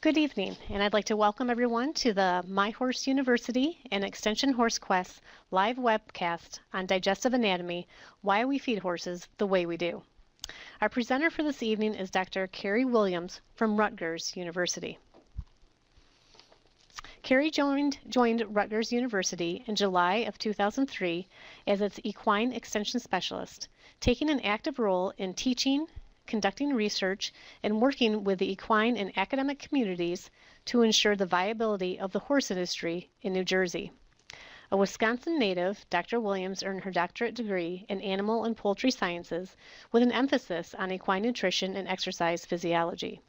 Good evening, and I'd like to welcome everyone to the My Horse University and Extension Horse Quest live webcast on Digestive Anatomy, Why We Feed Horses the Way We Do. Our presenter for this evening is Dr. Carey Williams from Rutgers University. Carey joined Rutgers University in July of 2003 as its equine extension specialist, taking an active role in teaching, conducting research, and working with the equine and academic communities to ensure the viability of the horse industry in New Jersey. A Wisconsin native, Dr. Williams earned her doctorate degree in animal and poultry sciences with an emphasis on equine nutrition and exercise physiology.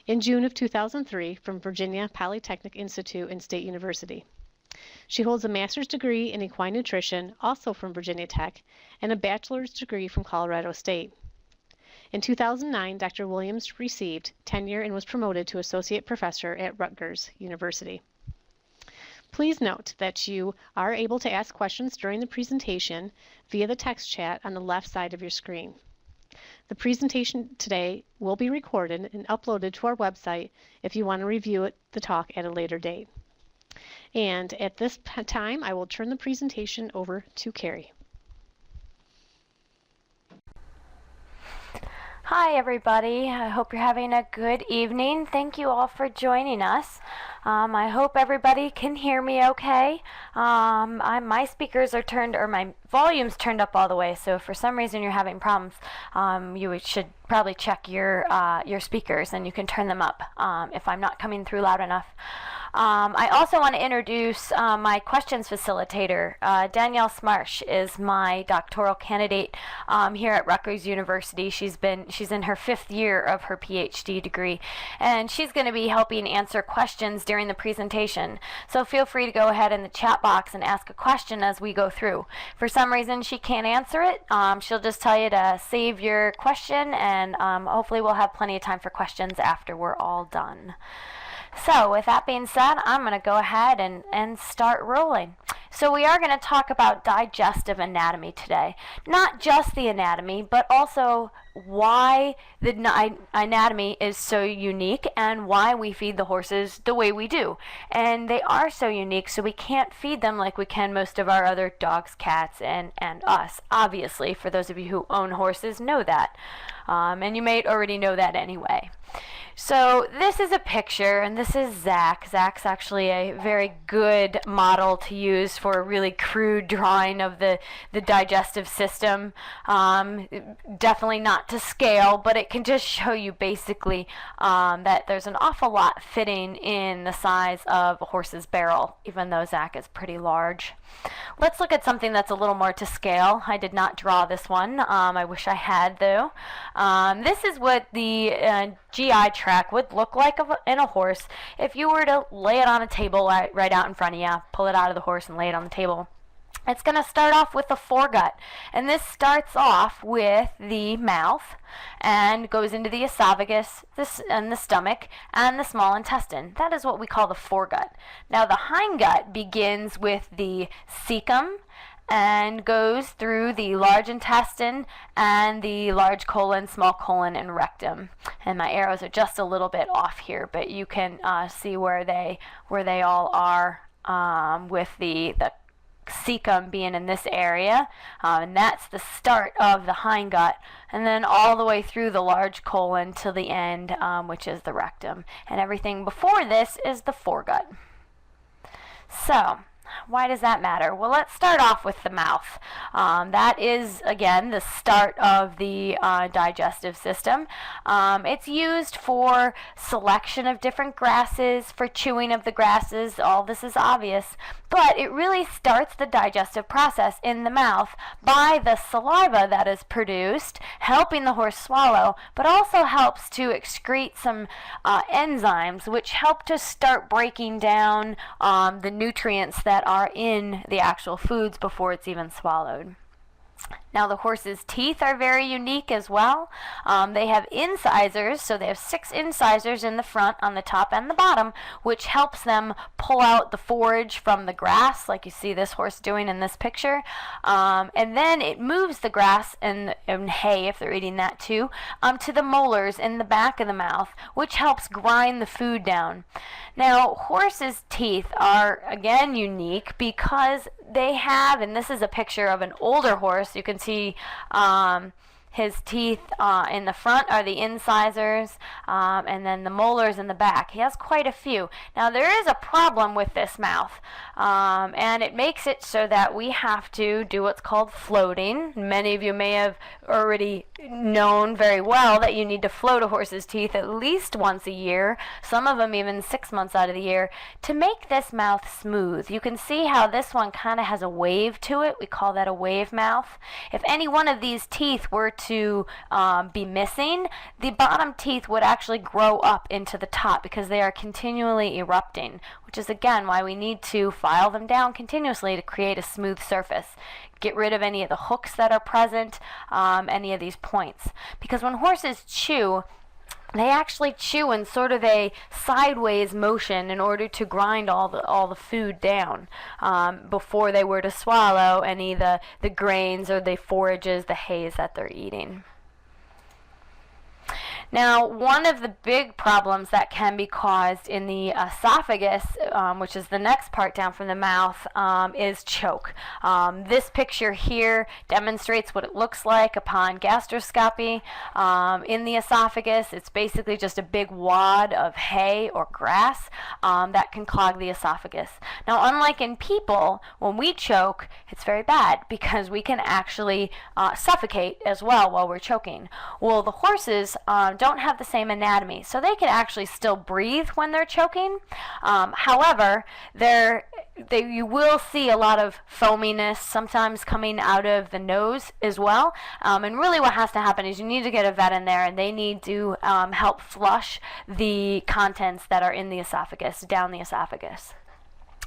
In June of 2003 from Virginia Polytechnic Institute and State University. She holds a master's degree in equine nutrition, also from Virginia Tech, and a bachelor's degree from Colorado State. In 2009, Dr. Williams received tenure and was promoted to associate professor at Rutgers University. Please note that you are able to ask questions during the presentation via the text chat on the left side of your screen. The presentation today will be recorded and uploaded to our website if you want to review the talk at a later date. And at this time, I will turn the presentation over to Carey. Hi everybody, I hope you're having a good evening. Thank you all for joining us. I hope everybody can hear me okay. My speakers are turned, or my volume's turned up all the way, so if for some reason you're having problems, you should probably check your speakers and you can turn them up if I'm not coming through loud enough. I also want to introduce my questions facilitator. Danielle Smarsh is my doctoral candidate here at Rutgers University. She's in her 5th year of her PhD degree, and she's going to be helping answer questions during the presentation. So feel free to go ahead in the chat box and ask a question as we go through. For some reason she can't answer it, she'll just tell you to save your question, and hopefully we'll have plenty of time for questions after we're all done. So with that being said, I'm going to go ahead and start rolling. So we are going to talk about digestive anatomy today. Not just the anatomy, but also why the anatomy is so unique and why we feed the horses the way we do. And they are so unique, so we can't feed them like we can most of our other dogs, cats, and us. Obviously, for those of you who own horses, know that. And you may already know that anyway. So this is a picture, and this is Zach. Zach's actually a very good model to use for a really crude drawing of the digestive system. Definitely not to scale, but it can just show you basically that there's an awful lot fitting in the size of a horse's barrel, even though Zach is pretty large. Let's look at something that's a little more to scale. I did not draw this one. I wish I had, though. This is what the GI tract would look like in a horse if you were to lay it on a table right out in front of you, pull it out of the horse and lay it on the table. It's going to start off with the foregut, and this starts off with the mouth and goes into the esophagus, and the stomach, and the small intestine. That is what we call the foregut. Now the hindgut begins with the cecum and goes through the large intestine and the large colon, small colon, and rectum. And my arrows are just a little bit off here, but you can see where they all are with the cecum being in this area, and that's the start of the hindgut, and then all the way through the large colon to the end, which is the rectum, and everything before this is the foregut. So why does that matter? Well, let's start off with the mouth. That is, again, the start of the digestive system. It's used for selection of different grasses, for chewing of the grasses. All this is obvious. But it really starts the digestive process in the mouth by the saliva that is produced, helping the horse swallow, but also helps to excrete some enzymes, which help to start breaking down the nutrients that are in the actual foods before it's even swallowed. Now the horse's teeth are very unique as well. They have incisors, so they have 6 incisors in the front on the top and the bottom, which helps them pull out the forage from the grass, like you see this horse doing in this picture. And then it moves the grass and hay, if they're eating that too, to the molars in the back of the mouth, which helps grind the food down. Now, horses' teeth are, again, unique because they have, and this is a picture of an older horse, you can see his teeth in the front are the incisors, and then the molars in the back. He has quite a few. Now there is a problem with this mouth, and it makes it so that we have to do what's called floating. Many of you may have already known very well that you need to float a horse's teeth at least once a year, some of them even 6 months out of the year, to make this mouth smooth. You can see how this one kind of has a wave to it. We call that a wave mouth. If any one of these teeth were to be missing, the bottom teeth would actually grow up into the top because they are continually erupting, which is again why we need to file them down continuously to create a smooth surface. Get rid of any of the hooks that are present, any of these points. Because when horses chew, they actually chew in sort of a sideways motion in order to grind all the food down before they were to swallow any of the grains or the forages, the hays that they're eating. Now, one of the big problems that can be caused in the esophagus, which is the next part down from the mouth, is choke. This picture here demonstrates what it looks like upon gastroscopy in the esophagus. It's basically just a big wad of hay or grass that can clog the esophagus. Now, unlike in people, when we choke, it's very bad because we can actually suffocate as well while we're choking. Well, the horses don't have the same anatomy, so they can actually still breathe when they're choking. However, you will see a lot of foaminess sometimes coming out of the nose as well. And really what has to happen is you need to get a vet in there, and they need to help flush the contents that are in the esophagus down the esophagus.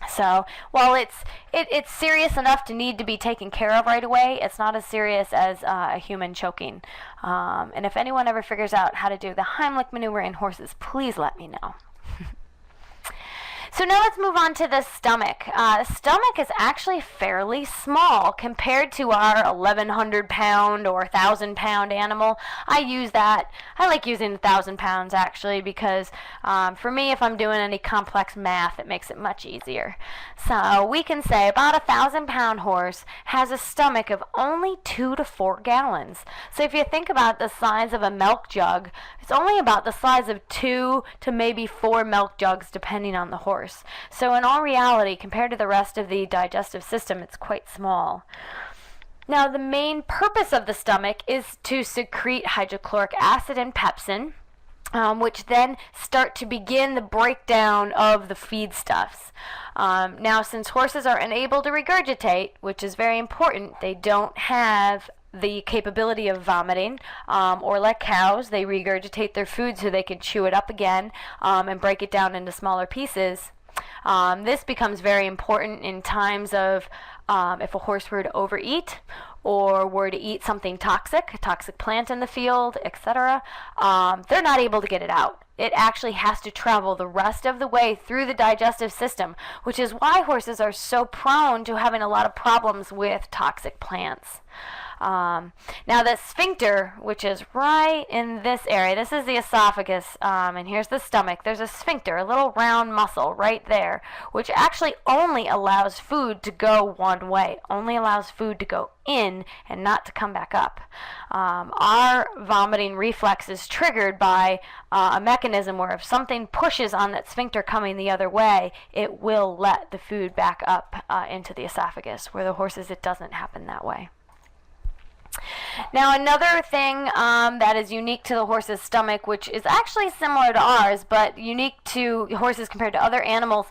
So while it's serious enough to need to be taken care of right away, it's not as serious as a human choking. And if anyone ever figures out how to do the Heimlich maneuver in horses, please let me know. So now let's move on to the stomach. The stomach is actually fairly small compared to our 1,100 pound or 1,000 pound animal. I like using 1,000 pounds actually because for me, if I'm doing any complex math, it makes it much easier. So we can say about a 1,000 pound horse has a stomach of only 2 to 4 gallons. So if you think about the size of a milk jug, it's only about the size of 2 to maybe 4 milk jugs depending on the horse. So in all reality, compared to the rest of the digestive system, it's quite small. Now, the main purpose of the stomach is to secrete hydrochloric acid and pepsin, which then start to begin the breakdown of the feedstuffs. Now, since horses are unable to regurgitate, which is very important, they don't have the capability of vomiting, or like cows, they regurgitate their food so they can chew it up again and break it down into smaller pieces. This becomes very important in times of if a horse were to overeat or were to eat something toxic, a toxic plant in the field, etc. They're not able to get it out. It actually has to travel the rest of the way through the digestive system, which is why horses are so prone to having a lot of problems with toxic plants. Now the sphincter, which is right in this area, this is the esophagus, and here's the stomach. There's a sphincter, a little round muscle right there, which actually only allows food to go one way, only allows food to go in and not to come back up. Our vomiting reflex is triggered by a mechanism where if something pushes on that sphincter coming the other way, it will let the food back up into the esophagus, where the horses it doesn't happen that way. Now, another thing that is unique to the horse's stomach, which is actually similar to ours, but unique to horses compared to other animals,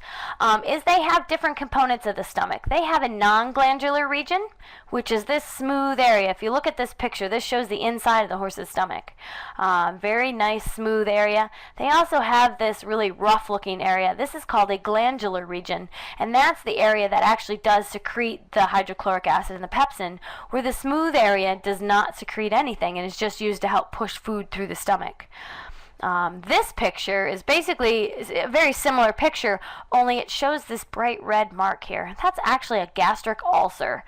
is they have different components of the stomach. They have a non-glandular region, which is this smooth area. If you look at this picture, this shows the inside of the horse's stomach. Very nice, smooth area. They also have this really rough-looking area. This is called a glandular region, and that's the area that actually does secrete the hydrochloric acid and the pepsin, where the smooth area does not secrete anything and is just used to help push food through the stomach. This picture is basically a very similar picture, only it shows this bright red mark here. That's actually a gastric ulcer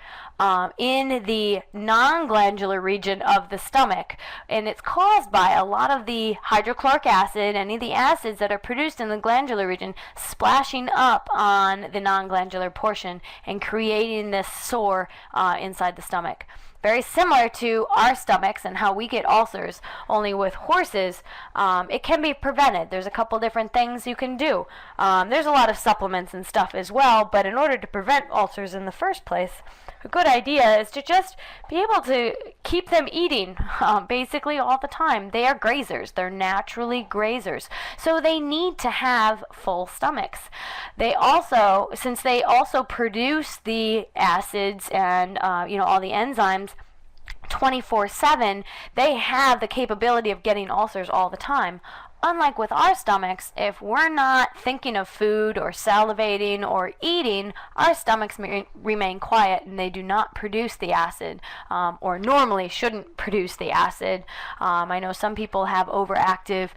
in the non-glandular region of the stomach, and it's caused by a lot of the hydrochloric acid, any of the acids that are produced in the glandular region, splashing up on the non-glandular portion and creating this sore inside the stomach. Very similar to our stomachs and how we get ulcers, only with horses, it can be prevented. There's a couple different things you can do. There's a lot of supplements and stuff as well, but in order to prevent ulcers in the first place, a good idea is to just be able to keep them eating basically all the time. They are grazers. They're naturally grazers. So they need to have full stomachs. They also, since they also produce the acids and all the enzymes 24/7, they have the capability of getting ulcers all the time. Unlike with our stomachs, if we're not thinking of food or salivating or eating, our stomachs remain quiet and they do not produce the acid, or normally shouldn't produce the acid. I know some people have overactive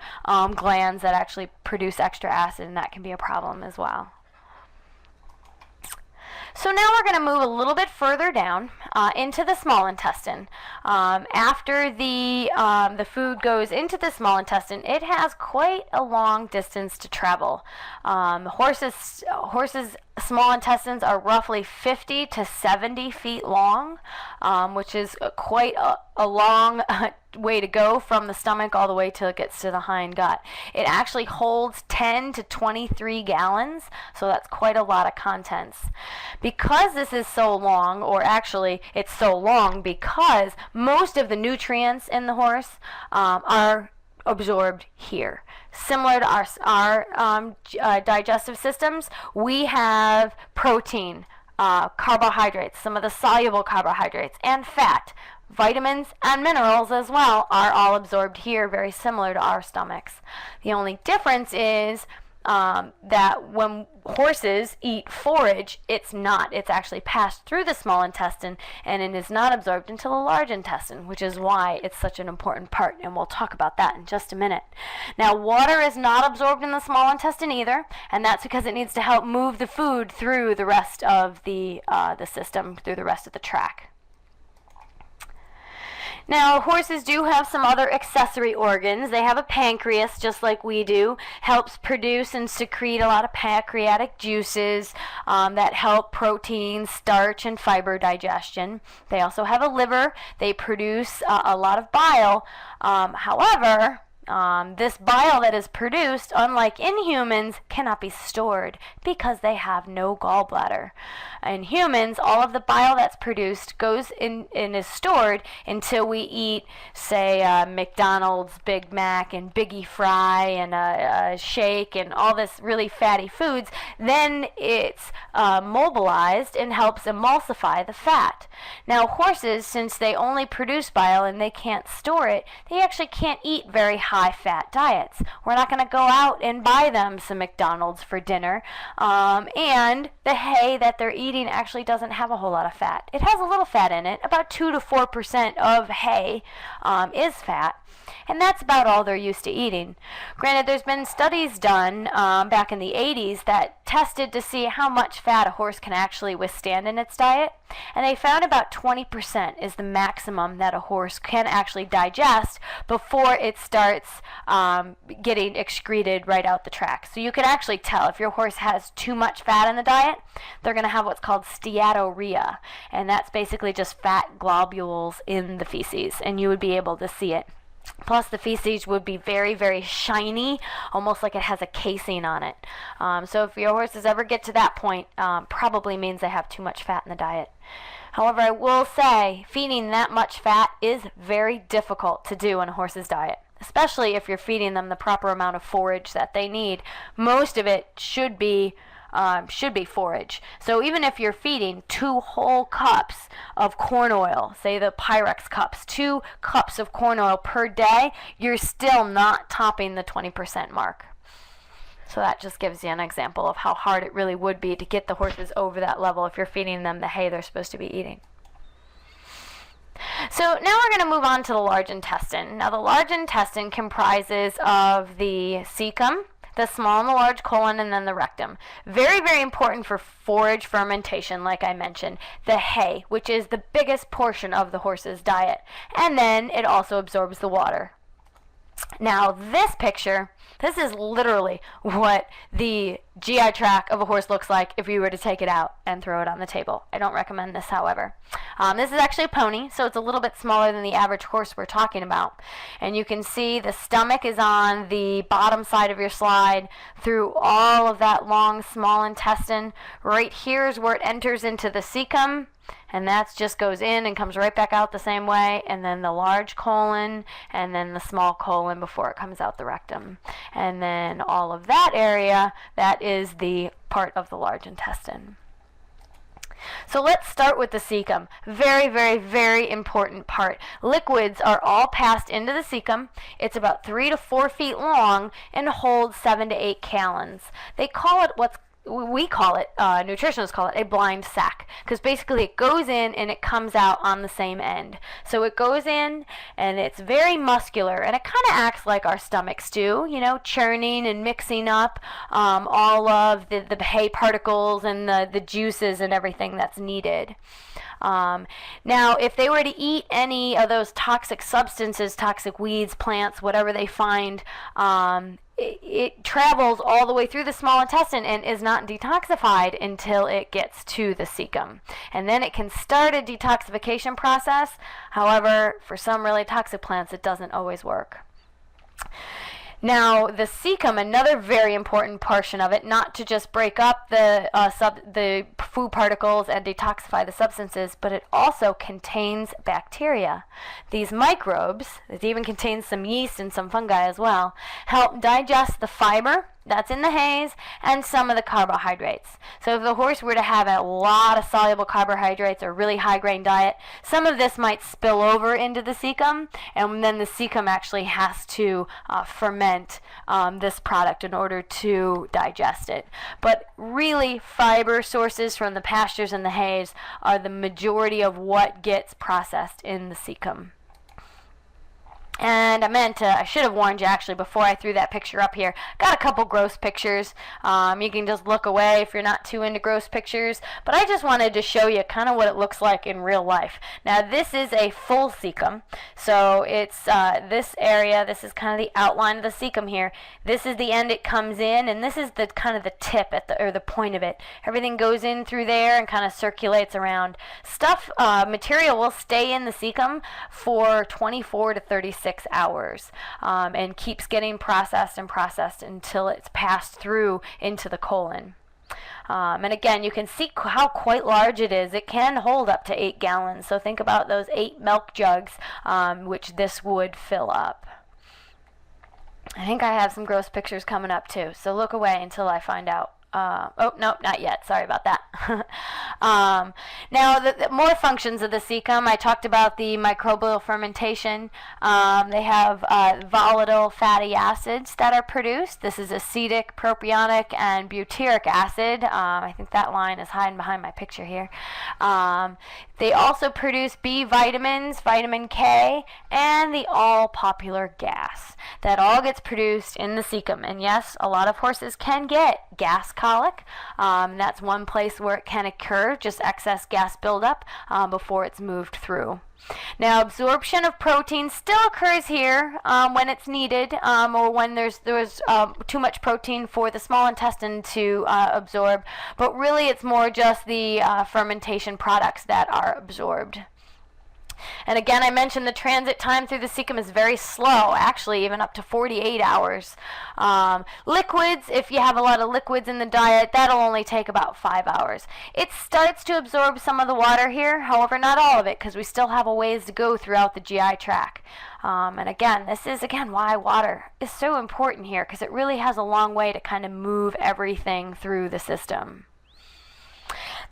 glands that actually produce extra acid, and that can be a problem as well. So now we're going to move a little bit further down into the small intestine. After the food goes into the small intestine, it has quite a long distance to travel. Horses' small intestines are roughly 50 to 70 feet long, which is quite a long way to go from the stomach all the way till it gets to the hind gut. It actually holds 10 to 23 gallons, so that's quite a lot of contents. Because this is so long, or actually it's so long because most of the nutrients in the horse are absorbed here. Similar to our digestive systems, we have protein, carbohydrates, some of the soluble carbohydrates, and fat. Vitamins and minerals as well are all absorbed here, very similar to our stomachs. The only difference is that when horses eat forage, it's not. It's actually passed through the small intestine, and it is not absorbed into the large intestine, which is why it's such an important part, and we'll talk about that in just a minute. Now, water is not absorbed in the small intestine either, and that's because it needs to help move the food through the rest of the system, through the rest of the tract. Now, horses do have some other accessory organs. They have a pancreas, just like we do, helps produce and secrete a lot of pancreatic juices that help protein, starch, and fiber digestion. They also have a liver. They produce a lot of bile. However, this bile that is produced, unlike in humans, cannot be stored because they have no gallbladder. In humans, all of the bile that's produced goes in and is stored until we eat, say, McDonald's Big Mac and Biggie Fry and a shake and all this really fatty foods. Then it's mobilized and helps emulsify the fat. Now, horses, since they only produce bile and they can't store it, they actually can't eat very high-fat diets. We're not going to go out and buy them some McDonald's for dinner, and the hay that they're eating actually doesn't have a whole lot of fat. It has a little fat in it. About 2 to 4% of hay is fat, and that's about all they're used to eating. Granted, there's been studies done back in the 80s that tested to see how much fat a horse can actually withstand in its diet, and they found about 20% is the maximum that a horse can actually digest before it starts getting excreted right out the tract. So you can actually tell if your horse has too much fat in the diet, they're going to have what's called steatorrhea, and that's basically just fat globules in the feces, and you would be able to see it. Plus, the feces would be very, very shiny, almost like it has a casing on it. So if your horses ever get to that point, probably means they have too much fat in the diet. However, I will say feeding that much fat is very difficult to do in a horse's diet, especially if you're feeding them the proper amount of forage that they need. Most of it should be forage. So even if you're feeding 2 whole cups of corn oil, say the Pyrex cups, 2 cups of corn oil per day, you're still not topping the 20% mark. So that just gives you an example of how hard it really would be to get the horses over that level if you're feeding them the hay they're supposed to be eating. So now we're going to move on to the large intestine. Now the large intestine comprises of the cecum, the small and the large colon, and then the rectum. Very, very important for forage fermentation, like I mentioned. The hay, which is the biggest portion of the horse's diet. And then it also absorbs the water. Now this picture, this is literally what the GI tract of a horse looks like if you were to take it out and throw it on the table. I don't recommend this, however. This is actually a pony, so it's a little bit smaller than the average horse we're talking about. And you can see the stomach is on the bottom side of your slide through all of that long, small intestine. Right here is where it enters into the cecum. And that just goes in and comes right back out the same way, and then the large colon, and then the small colon before it comes out the rectum. And then all of that area, that is the part of the large intestine. So let's start with the cecum. Very, very, very important part. Liquids are all passed into the cecum. It's about 3 to 4 feet long and holds 7 to 8 gallons. They call it nutritionists call it a blind sac, because basically it goes in and it comes out on the same end. So it goes in and it's very muscular, and it kind of acts like our stomachs do, churning and mixing up all of the hay particles and the juices and everything that's needed. Now, if they were to eat any of those toxic substances, toxic weeds, plants, whatever they find, it travels all the way through the small intestine and is not detoxified until it gets to the cecum. And then it can start a detoxification process. However, for some really toxic plants, it doesn't always work. Now, the cecum, another very important portion of it, not to just break up the food particles and detoxify the substances, but it also contains bacteria. These microbes, it even contains some yeast and some fungi as well, help digest the fiber that's in the hays and some of the carbohydrates. So if the horse were to have a lot of soluble carbohydrates or really high grain diet, some of this might spill over into the cecum, and then the cecum actually has to ferment this product in order to digest it. But really, fiber sources from the pastures and the hays are the majority of what gets processed in the cecum. And I should have warned you actually before I threw that picture up here. Got a couple gross pictures. You can just look away if you're not too into gross pictures. But I just wanted to show you kind of what it looks like in real life. Now this is a full cecum. So it's this area, this is kind of the outline of the cecum here. This is the end it comes in, and this is the kind of the tip or the point of it. Everything goes in through there and kind of circulates around. Material will stay in the cecum for 24 to 36 hours and keeps getting processed and processed until it's passed through into the colon. And again, you can see how quite large it is. It can hold up to 8 gallons. So think about those 8 milk jugs, which this would fill up. I think I have some gross pictures coming up too. So look away until I find out. Oh, no, not yet. Sorry about that. Now, the more functions of the cecum, I talked about the microbial fermentation. They have volatile fatty acids that are produced. This is acetic, propionic, and butyric acid. I think that line is hiding behind my picture here. They also produce B vitamins, vitamin K, and the all-popular gas. That all gets produced in the cecum. And yes, a lot of horses can get gas colic. That's one place where it can occur, just excess gas buildup before it's moved through. Now, absorption of protein still occurs here when it's needed, or when there's too much protein for the small intestine to absorb, but really it's more just the fermentation products that are absorbed. And again, I mentioned the transit time through the cecum is very slow, actually even up to 48 hours. Liquids, if you have a lot of liquids in the diet, that'll only take about 5 hours. It starts to absorb some of the water here, however not all of it, because we still have a ways to go throughout the GI tract. And again, this is why water is so important here, because it really has a long way to kind of move everything through the system.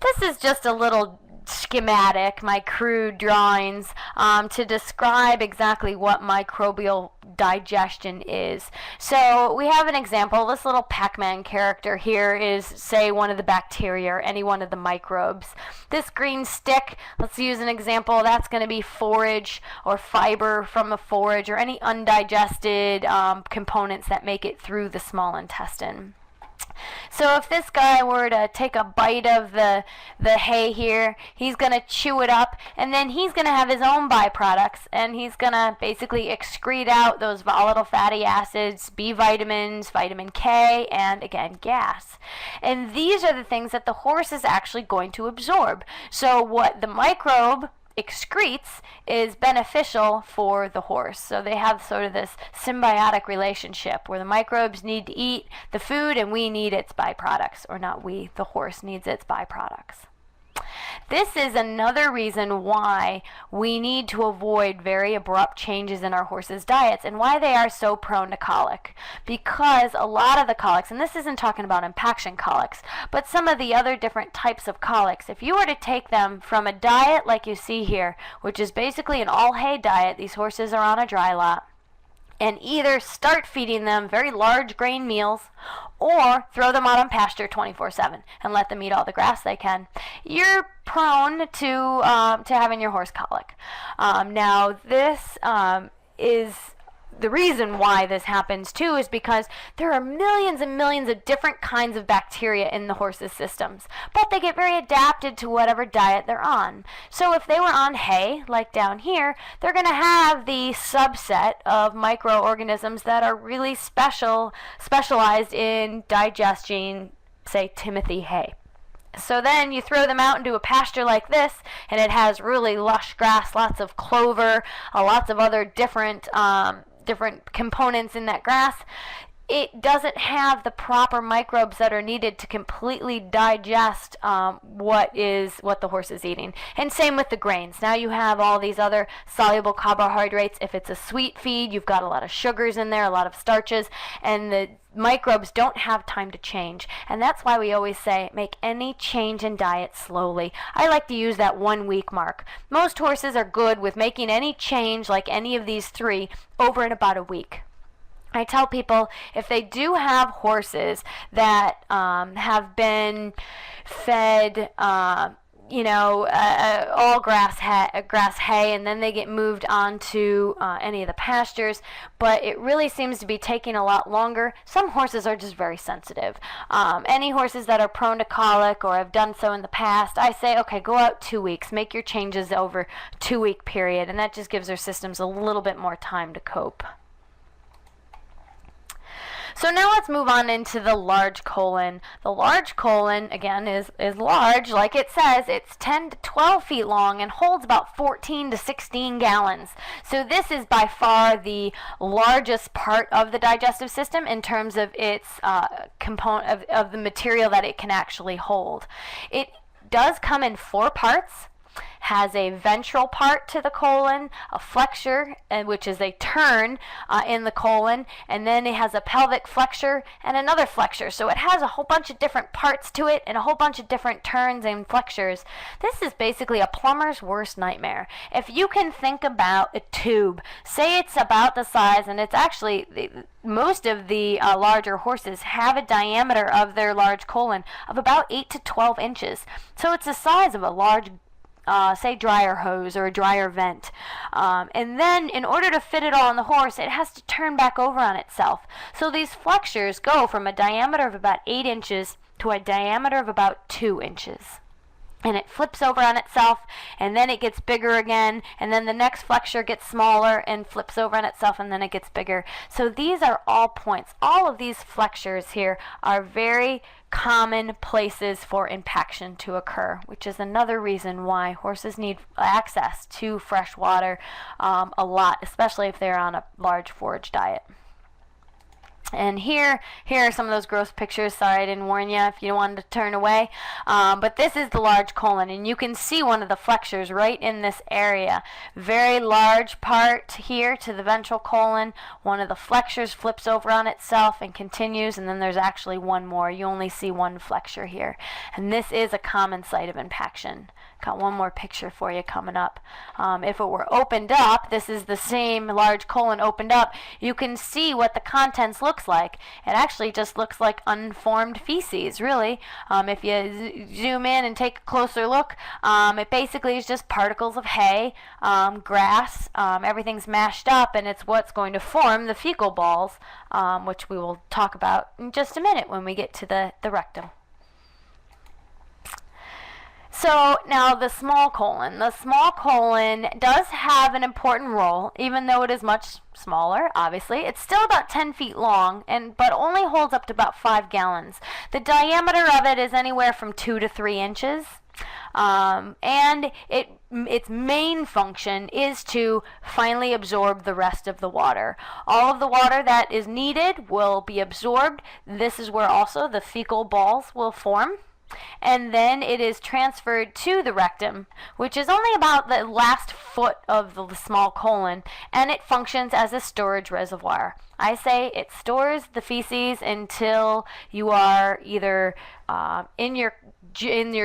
This is just a little schematic, my crude drawings, to describe exactly what microbial digestion is. So we have an example. This little Pac-Man character here is, say, one of the bacteria or any one of the microbes. This green stick, let's use an example, that's going to be forage or fiber from a forage or any undigested components that make it through the small intestine. So if this guy were to take a bite of the hay here, he's going to chew it up, and then he's going to have his own byproducts, and he's going to basically excrete out those volatile fatty acids, B vitamins, vitamin K, and again, gas. And these are the things that the horse is actually going to absorb. So what the microbe excretes is beneficial for the horse. So they have sort of this symbiotic relationship where the microbes need to eat the food and we need its byproducts, or not we, the horse needs its byproducts. This is another reason why we need to avoid very abrupt changes in our horses' diets and why they are so prone to colic. Because a lot of the colics, and this isn't talking about impaction colics, but some of the other different types of colics, if you were to take them from a diet like you see here, which is basically an all hay diet, these horses are on a dry lot, and either start feeding them very large grain meals or throw them out on pasture 24/7 and let them eat all the grass they can, you're prone to having your horse colic. Now this is the reason why this happens too is because there are millions and millions of different kinds of bacteria in the horse's systems, but they get very adapted to whatever diet they're on. So if they were on hay, like down here, they're going to have the subset of microorganisms that are really specialized in digesting, say, Timothy hay. So then you throw them out into a pasture like this, and it has really lush grass, lots of clover, lots of other different components in that grass. It doesn't have the proper microbes that are needed to completely digest what the horse is eating. And same with the grains. Now you have all these other soluble carbohydrates. If it's a sweet feed, you've got a lot of sugars in there, a lot of starches, and the microbes don't have time to change. And that's why we always say make any change in diet slowly. I like to use that 1 week mark. Most horses are good with making any change like any of these three over in about a week. I tell people if they do have horses that have been fed all grass hay, and then they get moved onto any of the pastures, but it really seems to be taking a lot longer. Some horses are just very sensitive. Any horses that are prone to colic or have done so in the past, I say, okay, go out 2 weeks, make your changes over a 2-week period, and that just gives their systems a little bit more time to cope. So now let's move on into the large colon. The large colon, again, is large. Like it says, it's 10 to 12 feet long and holds about 14 to 16 gallons. So this is by far the largest part of the digestive system in terms of its component of the material that it can actually hold. It does come in 4 parts. Has a ventral part to the colon, a flexure, which is a turn in the colon, and then it has a pelvic flexure and another flexure. So it has a whole bunch of different parts to it and a whole bunch of different turns and flexures. This is basically a plumber's worst nightmare. If you can think about a tube, say it's about the size, and it's actually most of the larger horses have a diameter of their large colon of about 8 to 12 inches. So it's the size of a large say dryer hose or a dryer vent. And then in order to fit it all on the horse, it has to turn back over on itself. So these flexures go from a diameter of about 8 inches to a diameter of about 2 inches. and it flips over on itself, and then it gets bigger again, and then the next flexure gets smaller and flips over on itself, and then it gets bigger. So these are all points. All of these flexures here are very common places for impaction to occur, which is another reason why horses need access to fresh water a lot, especially if they're on a large forage diet. And here are some of those gross pictures. Sorry, I didn't warn you if you wanted to turn away. But this is the large colon, and you can see one of the flexures right in this area. Very large part here to the ventral colon. One of the flexures flips over on itself and continues, and then there's actually one more. You only see one flexure here. And this is a common site of impaction. Got one more picture for you coming up. If it were opened up, this is the same large colon opened up, you can see what the contents looks like. It actually just looks like unformed feces, really. If you zoom in and take a closer look, it basically is just particles of hay, grass, everything's mashed up, and it's what's going to form the fecal balls, which we will talk about in just a minute when we get to the rectum. So now the small colon. The small colon does have an important role, even though it is much smaller, obviously. It's still about 10 feet long, but only holds up to about 5 gallons. The diameter of it is anywhere from 2 to 3 inches. And its main function is to finally absorb the rest of the water. All of the water that is needed will be absorbed. This is where also the fecal balls will form. And then it is transferred to the rectum, which is only about the last foot of the small colon, and it functions as a storage reservoir. I say it stores the feces until you are either in your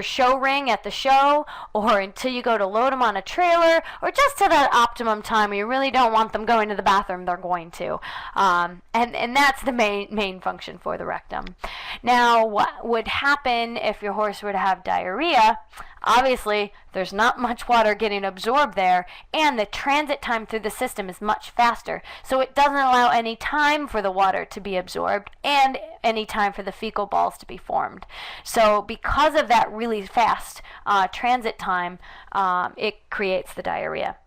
show ring at the show, or until you go to load them on a trailer, or just to that optimum time where you really don't want them going to the bathroom, they're going to. And that's the main function for the rectum. Now, what would happen if your horse were to have diarrhea? Obviously, there's not much water getting absorbed there, and the transit time through the system is much faster. So it doesn't allow any time for the water to be absorbed and any time for the fecal balls to be formed. So because of that really fast transit time, it creates the diarrhea.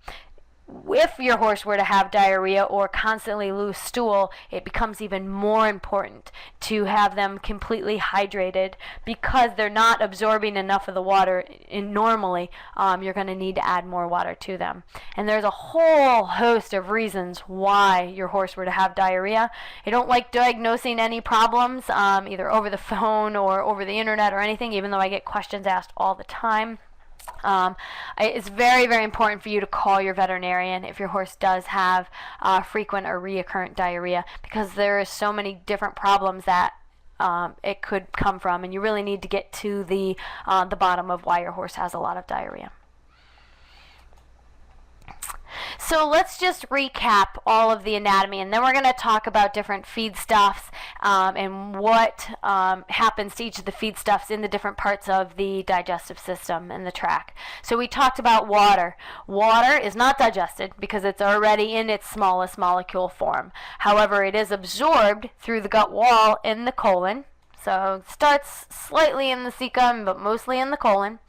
If your horse were to have diarrhea or constantly lose stool, it becomes even more important to have them completely hydrated, because they're not absorbing enough of the water normally. You're going to need to add more water to them. And there's a whole host of reasons why your horse were to have diarrhea. I don't like diagnosing any problems either over the phone or over the internet or anything, even though I get questions asked all the time. It's very, very important for you to call your veterinarian if your horse does have frequent or recurrent diarrhea, because there are so many different problems that it could come from, and you really need to get to the bottom of why your horse has a lot of diarrhea. So let's just recap all of the anatomy, and then we're going to talk about different feedstuffs and what happens to each of the feedstuffs in the different parts of the digestive system and the tract. So we talked about water. Water is not digested because it's already in its smallest molecule form. However, it is absorbed through the gut wall in the colon. So it starts slightly in the cecum, but mostly in the colon.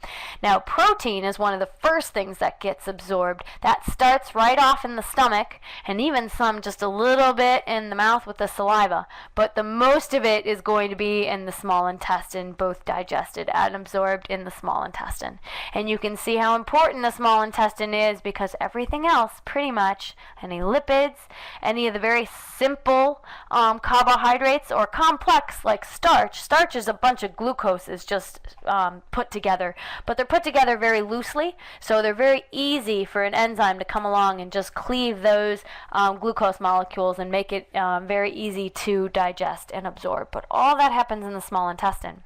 Now, protein is one of the first things that gets absorbed. That starts right off in the stomach, and even some just a little bit in the mouth with the saliva. But the most of it is going to be in the small intestine, both digested and absorbed in the small intestine. And you can see how important the small intestine is, because everything else, pretty much, any lipids, any of the very simple carbohydrates, or complex like starch. Starch is a bunch of glucoses just put together, but they're put together very loosely, so they're very easy for an enzyme to come along and just cleave those glucose molecules and make it very easy to digest and absorb. But all that happens in the small intestine.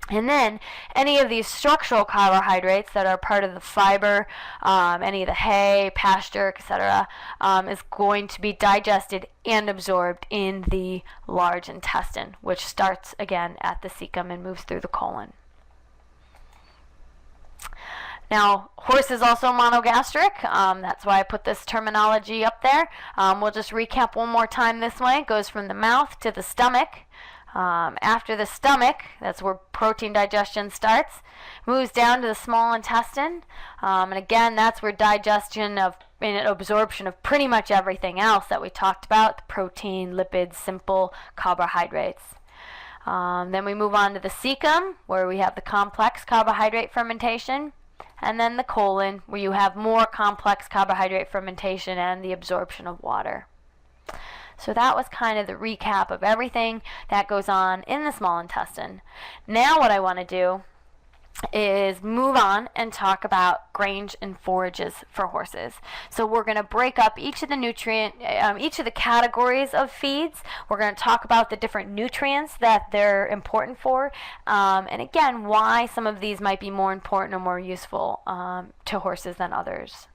And then any of these structural carbohydrates that are part of the fiber, any of the hay, pasture, etc., is going to be digested and absorbed in the large intestine, which starts again at the cecum and moves through the colon. Now, horse is also monogastric. That's why I put this terminology up there. We'll just recap one more time this way. It goes from the mouth to the stomach. After the stomach, that's where protein digestion starts, moves down to the small intestine, and again, that's where digestion of and absorption of pretty much everything else that we talked about, the protein, lipids, simple carbohydrates. Then we move on to the cecum, where we have the complex carbohydrate fermentation, and then the colon, where you have more complex carbohydrate fermentation and the absorption of water. So that was kind of the recap of everything that goes on in the small intestine. Now what I want to do is move on and talk about grains and forages for horses. So we're going to break up each of the categories of feeds. We're going to talk about the different nutrients that they're important for, and again, why some of these might be more important or more useful to horses than others.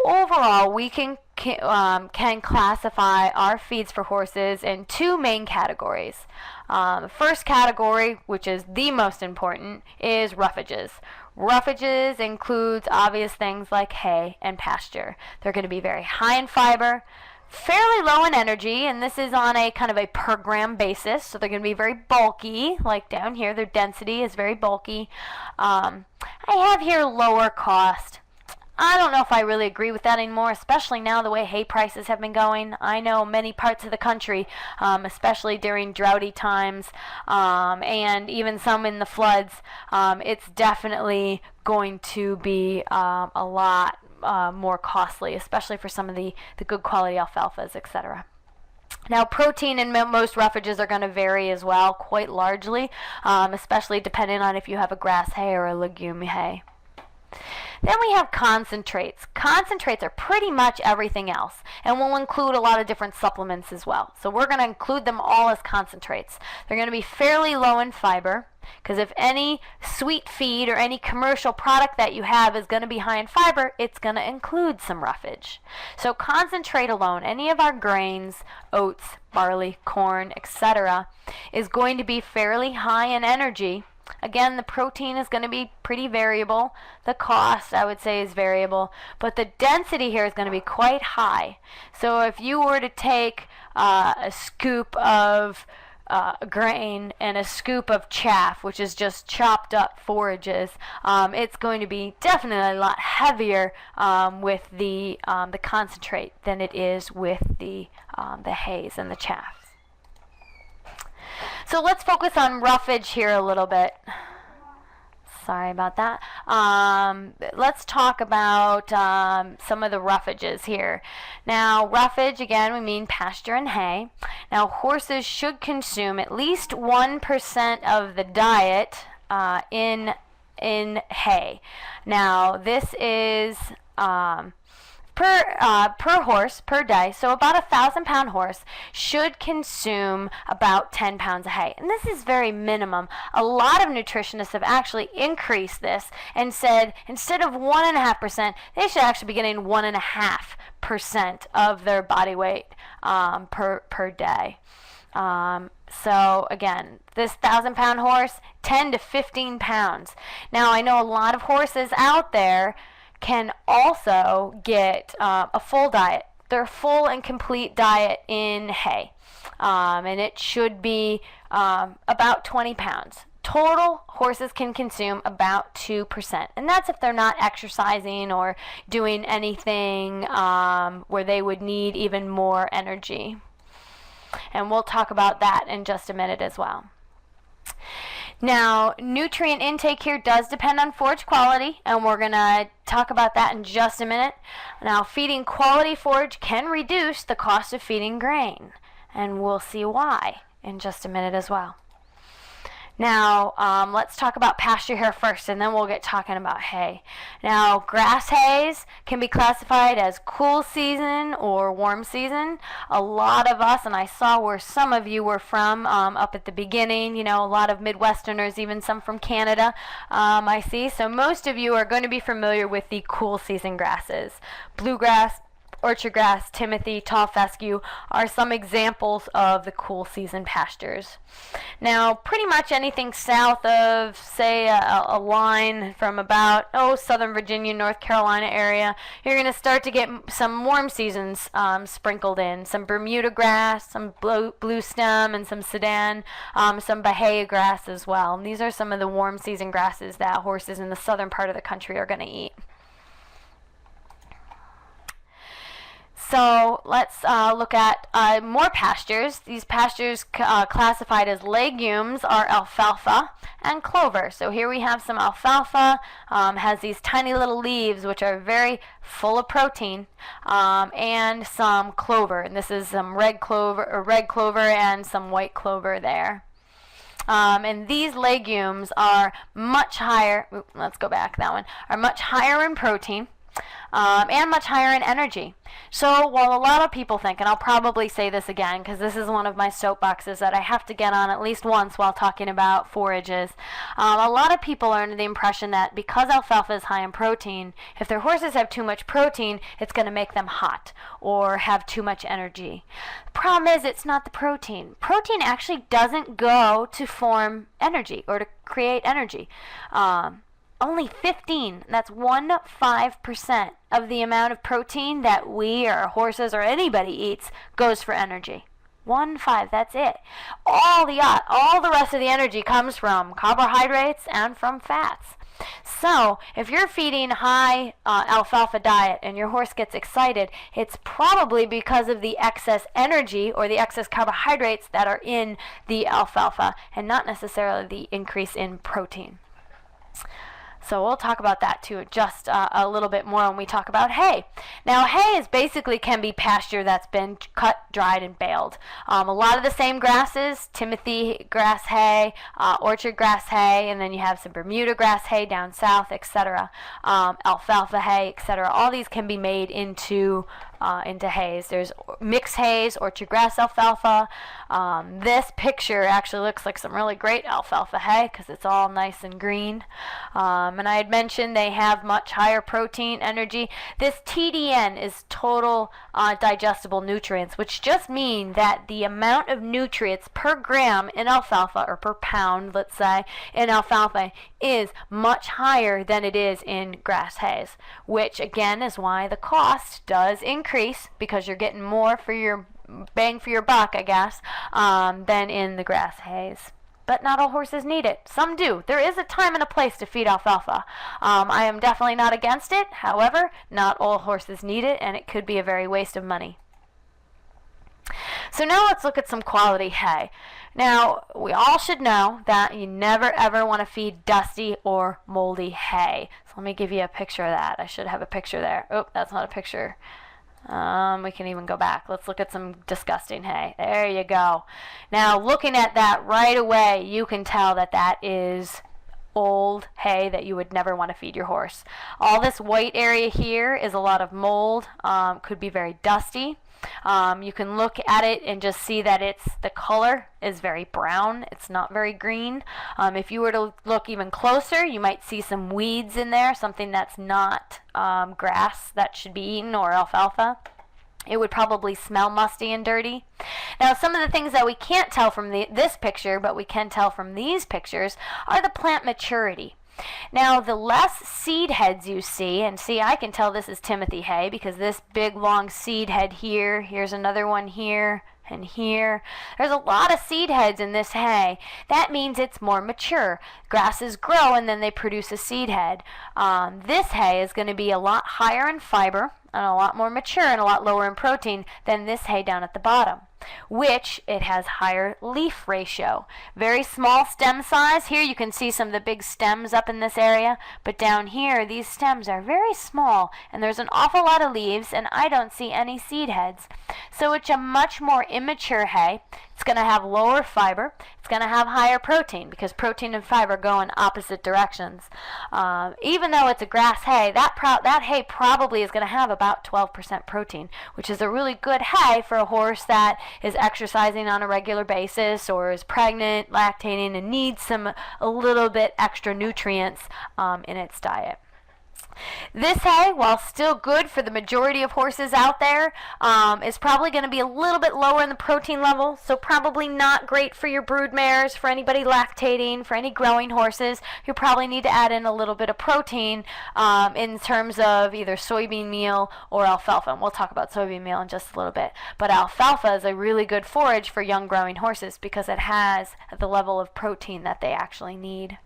Overall, we can classify our feeds for horses in two main categories. The first category, which is the most important, is roughages. Roughages includes obvious things like hay and pasture. They're going to be very high in fiber, fairly low in energy, and this is on a kind of a per gram basis, so they're going to be very bulky, like down here, their density is very bulky. I have here lower cost. I don't know if I really agree with that anymore, especially now the way hay prices have been going. I know many parts of the country, especially during droughty times, and even some in the floods, it's definitely going to be a lot more costly, especially for some of the good quality alfalfas, etc. Now, protein in most roughages are going to vary as well, quite largely, especially depending on if you have a grass hay or a legume hay. Then we have concentrates. Concentrates are pretty much everything else, and we'll include a lot of different supplements as well. So we're going to include them all as concentrates. They're going to be fairly low in fiber, because if any sweet feed or any commercial product that you have is going to be high in fiber, it's going to include some roughage. So concentrate alone, any of our grains, oats, barley, corn, etc., is going to be fairly high in energy. Again, the protein is going to be pretty variable. The cost, I would say, is variable. But the density here is going to be quite high. So if you were to take a scoop of grain and a scoop of chaff, which is just chopped up forages, it's going to be definitely a lot heavier with the concentrate than it is with the hays and the chaff. So let's focus on roughage here a little bit. Sorry about that. Let's talk about some of the roughages here. Now, roughage, again, we mean pasture and hay. Now, horses should consume at least 1% of the diet in hay. Now, this is per horse per day, so about a 1,000-pound horse should consume about 10 pounds of hay, and this is very minimum. A lot of nutritionists have actually increased this and said instead of 1.5%, they should actually be getting 1.5% of their body weight per day. So again, this 1,000-pound horse, 10 to 15 pounds. Now, I know a lot of horses out there can also get a full diet, their full and complete diet in hay, and it should be about 20 pounds. Total, horses can consume about 2%, and that's if they're not exercising or doing anything where they would need even more energy. And we'll talk about that in just a minute as well. Now, nutrient intake here does depend on forage quality, and we're going to talk about that in just a minute. Now, feeding quality forage can reduce the cost of feeding grain, and we'll see why in just a minute as well. Now, let's talk about pasture here first, and then we'll get talking about hay. Now, grass hays can be classified as cool season or warm season. A lot of us, and I saw where some of you were from up at the beginning, you know, a lot of Midwesterners, even some from Canada, I see. So most of you are going to be familiar with the cool season grasses. Bluegrass, orchard grass, timothy, tall fescue are some examples of the cool season pastures. Now, pretty much anything south of, say, a line from about, Southern Virginia, North Carolina area, you're going to start to get some warm seasons sprinkled in. Some Bermuda grass, some blue stem, and some Sudan, some Bahia grass as well. And these are some of the warm season grasses that horses in the southern part of the country are going to eat. So let's look at more pastures. These pastures classified as legumes are alfalfa and clover. So here we have some alfalfa, has these tiny little leaves which are very full of protein, and some clover. And this is some red clover and some white clover there. And these legumes are much higher, let's go back that one, are much higher in protein. And much higher in energy. So while a lot of people think, and I'll probably say this again because this is one of my soapboxes that I have to get on at least once while talking about forages, a lot of people are under the impression that because alfalfa is high in protein, if their horses have too much protein, it's going to make them hot or have too much energy. The problem is it's not the protein. Protein actually doesn't go to form energy or to create energy. Only 15, that's 1.5% of the amount of protein that we or horses or anybody eats goes for energy. 1.5, that's it. All the rest of the energy comes from carbohydrates and from fats. So if you're feeding high alfalfa diet and your horse gets excited, it's probably because of the excess energy or the excess carbohydrates that are in the alfalfa and not necessarily the increase in protein. So we'll talk about that too just a little bit more when we talk about hay. Now hay is basically can be pasture that's been cut, dried, and baled. A lot of the same grasses, timothy grass hay, orchard grass hay, and then you have some Bermuda grass hay down south, etc. Alfalfa hay, etc. All these can be made into hays. There's mixed hays, orchard grass alfalfa. This picture actually looks like some really great alfalfa hay because it's all nice and green. And I had mentioned they have much higher protein, energy. This TDN is total digestible nutrients, which just mean that the amount of nutrients per gram in alfalfa, or per pound, let's say, in alfalfa is much higher than it is in grass hays, which again is why the cost does increase because you're getting more for your bang for your buck, I guess, than in the grass hays. But not all horses need it. Some do. There is a time and a place to feed alfalfa. I am definitely not against it. However, not all horses need it, and it could be a very waste of money. So now let's look at some quality hay. Now, we all should know that you never ever want to feed dusty or moldy hay. So let me give you a picture of that. I should have a picture there. Oh, that's not a picture. We can even go back. Let's look at some disgusting hay. There you go. Now, looking at that right away, you can tell that that is old hay that you would never want to feed your horse. All this white area here is a lot of mold. Could be very dusty. You can look at it and just see that the color is very brown. It's not very green. If you were to look even closer, you might see some weeds in there, something that's not grass that should be eaten or alfalfa. It would probably smell musty and dirty. Now, some of the things that we can't tell from this picture, but we can tell from these pictures, are the plant maturity. Now, the less seed heads you see, and see, I can tell this is timothy hay because this big long seed head here, here's another one here, and here. There's a lot of seed heads in this hay. That means it's more mature. Grasses grow and then they produce a seed head. This hay is going to be a lot higher in fiber and a lot more mature and a lot lower in protein than this hay down at the bottom, which it has higher leaf ratio. Very small stem size. Here you can see some of the big stems up in this area, but down here these stems are very small and there's an awful lot of leaves and I don't see any seed heads. So it's a much more immature hay. It's going to have lower fiber. It's going to have higher protein because protein and fiber go in opposite directions. Even though it's a grass hay, that hay probably is going to have about 12% protein, which is a really good hay for a horse that is exercising on a regular basis or is pregnant, lactating, and needs a little bit extra nutrients in its diet. This hay, while still good for the majority of horses out there, is probably going to be a little bit lower in the protein level, so probably not great for your brood mares, for anybody lactating, for any growing horses. You probably need to add in a little bit of protein in terms of either soybean meal or alfalfa. And we'll talk about soybean meal in just a little bit. But alfalfa is a really good forage for young growing horses because it has the level of protein that they actually need.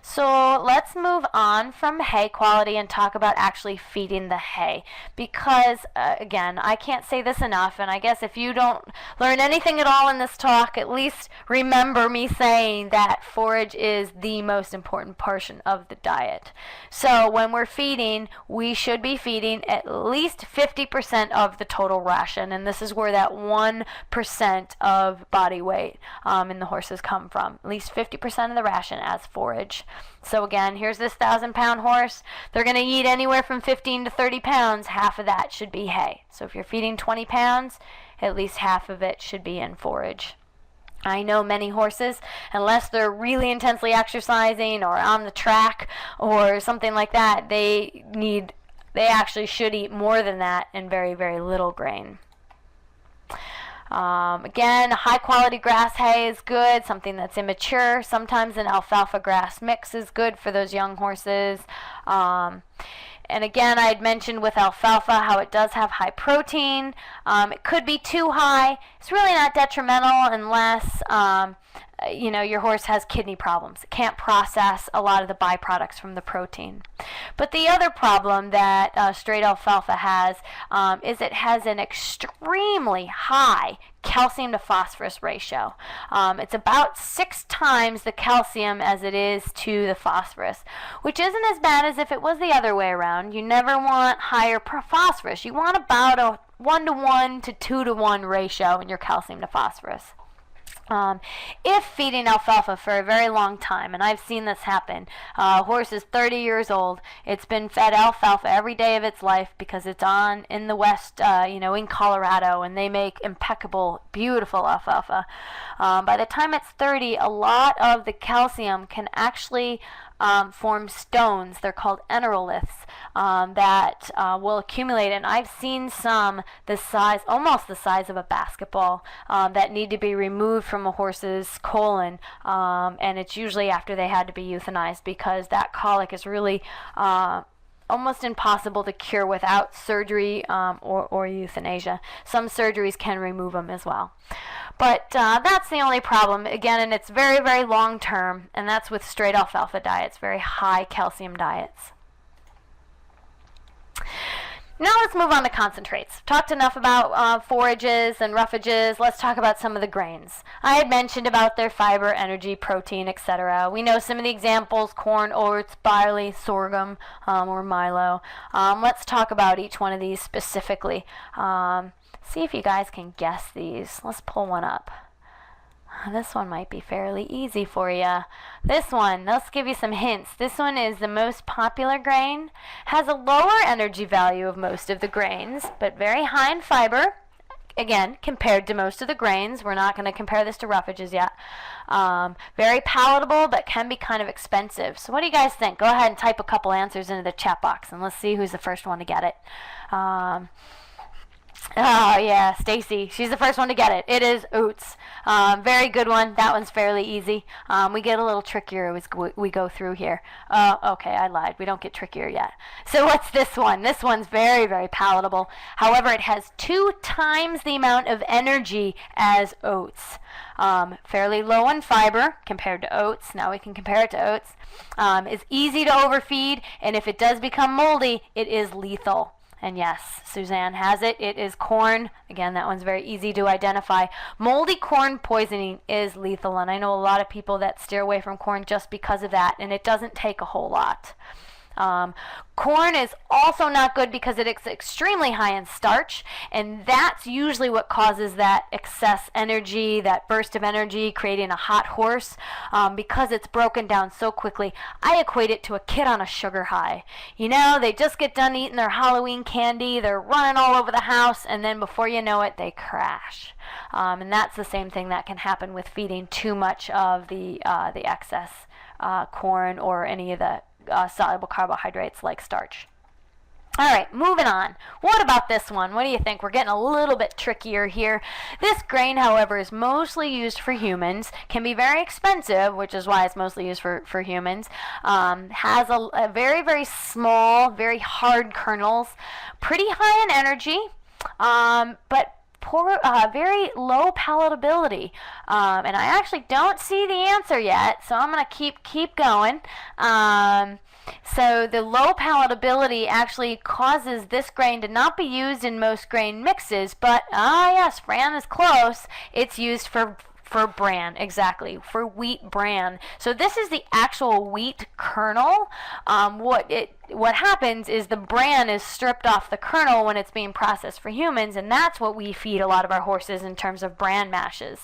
So let's move on from hay quality and talk about actually feeding the hay, because again, I can't say this enough, and I guess if you don't learn anything at all in this talk, at least remember me saying that forage is the most important portion of the diet. So when we're feeding, we should be feeding at least 50% of the total ration, and this is where that 1% of body weight in the horses come from. At least 50% of the ration as forage. So again, here's this 1,000-pound horse. They're going to eat anywhere from 15 to 30 pounds. Half of that should be hay. So if you're feeding 20 pounds, at least half of it should be in forage. I know many horses, unless they're really intensely exercising or on the track or something like that, they actually should eat more than that in very, very little grain. Again, high quality grass hay is good, something that's immature. Sometimes an alfalfa grass mix is good for those young horses. And again, I had mentioned with alfalfa how it does have high protein. It could be too high. It's really not detrimental unless your horse has kidney problems. It can't process a lot of the byproducts from the protein. But the other problem that straight alfalfa has is it has an extremely high calcium to phosphorus ratio. It's about 6 times the calcium as it is to the phosphorus, which isn't as bad as if it was the other way around. You never want higher phosphorus. You want about a 1:1 to 2:1 ratio in your calcium to phosphorus. If feeding alfalfa for a very long time, and I've seen this happen, a horse is 30 years old, it's been fed alfalfa every day of its life because it's in the west, in Colorado, and they make impeccable, beautiful alfalfa. By the time it's 30, a lot of the calcium can actually form stones. They're called enteroliths that will accumulate, and I've seen some almost the size of a basketball, that need to be removed from a horse's colon, and it's usually after they had to be euthanized because that colic is really almost impossible to cure without surgery or euthanasia. Some surgeries can remove them as well. But that's the only problem, again, and it's very, very long term, and that's with straight alfalfa diets, very high calcium diets. Now let's move on to concentrates. Talked enough about forages and roughages. Let's talk about some of the grains. I had mentioned about their fiber, energy, protein, etc. We know some of the examples: corn, oats, barley, sorghum, or milo. Let's talk about each one of these specifically. See if you guys can guess these. Let's pull one up. This one might be fairly easy for you. This one, let's give you some hints. This one is the most popular grain, has a lower energy value of most of the grains, but very high in fiber. Again, compared to most of the grains. We're not going to compare this to roughages yet. Very palatable, but can be kind of expensive. So what do you guys think? Go ahead and type a couple answers into the chat box, and let's see who's the first one to get it. Oh yeah, Stacy. She's the first one to get it. It is oats. Very good one. That one's fairly easy. We get a little trickier as we go through here. Okay, I lied. We don't get trickier yet. So what's this one? This one's very, very palatable. However, it has 2 times the amount of energy as oats. Fairly low in fiber compared to oats. Now we can compare it to oats. It's easy to overfeed, and if it does become moldy, it is lethal. And yes, Suzanne has it. It is corn. Again, that one's very easy to identify. Moldy corn poisoning is lethal, and I know a lot of people that steer away from corn just because of that, and it doesn't take a whole lot. Corn is also not good because it is extremely high in starch, and that's usually what causes that excess energy, that burst of energy, creating a hot horse, because it's broken down so quickly. I equate it to a kid on a sugar high. You know, they just get done eating their Halloween candy, they're running all over the house, and then before you know it, they crash. And that's the same thing that can happen with feeding too much of the excess corn or any of the soluble carbohydrates like starch. All right, moving on. What about this one? What do you think? We're getting a little bit trickier here. This grain, however, is mostly used for humans, can be very expensive, which is why it's mostly used for humans, has a very, very small, very hard kernels, pretty high in energy, but poor, very low palatability. And I actually don't see the answer yet, so I'm going to keep going. So the low palatability actually causes this grain to not be used in most grain mixes, but yes, Fran is close. It's used for bran, exactly, for wheat bran. So this is the actual wheat kernel. What happens is the bran is stripped off the kernel when it's being processed for humans, and that's what we feed a lot of our horses in terms of bran mashes.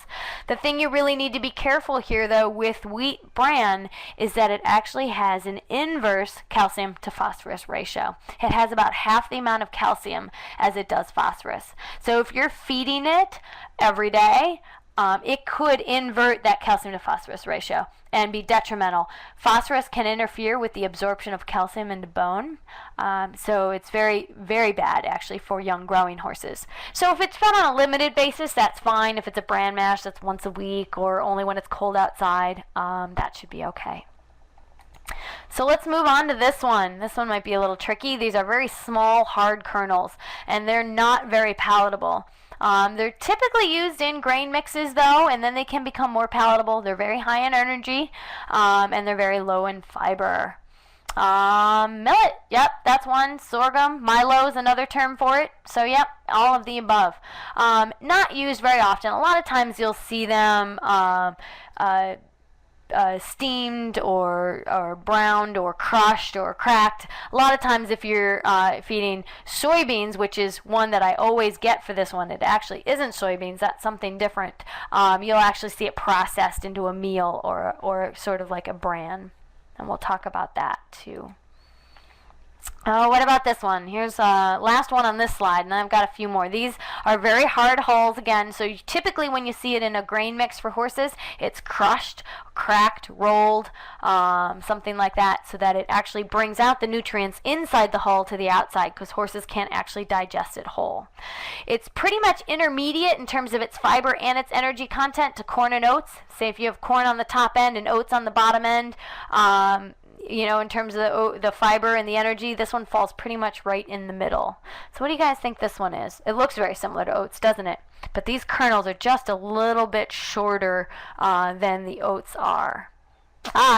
The thing you really need to be careful here, though, with wheat bran is that it actually has an inverse calcium to phosphorus ratio. It has about half the amount of calcium as it does phosphorus. So if you're feeding it every day, it could invert that calcium to phosphorus ratio and be detrimental. Phosphorus can interfere with the absorption of calcium into bone, so it's very, very bad actually for young growing horses. So if it's fed on a limited basis, that's fine. If it's a bran mash that's once a week or only when it's cold outside, that should be okay. So let's move on to this one. This one might be a little tricky. These are very small, hard kernels, and they're not very palatable. They're typically used in grain mixes, though, and then they can become more palatable. They're very high in energy, and they're very low in fiber. Millet, yep, that's one. Sorghum, Milo is another term for it. So, yep, all of the above. Not used very often. A lot of times you'll see them steamed or browned or crushed or cracked. A lot of times if you're feeding soybeans, which is one that I always get for this one, it actually isn't soybeans, that's something different. You'll actually see it processed into a meal or sort of like a bran, and we'll talk about that too. What about this one? Here's last one on this slide, and I've got a few more. These are very hard hulls again, so typically when you see it in a grain mix for horses, it's crushed, cracked, rolled, something like that, so that it actually brings out the nutrients inside the hull to the outside, because horses can't actually digest it whole. It's pretty much intermediate in terms of its fiber and its energy content to corn and oats. Say if you have corn on the top end and oats on the bottom end, you know, in terms of the fiber and the energy, this one falls pretty much right in the middle. So what do you guys think this one is? It looks very similar to oats, doesn't it? But these kernels are just a little bit shorter than the oats are.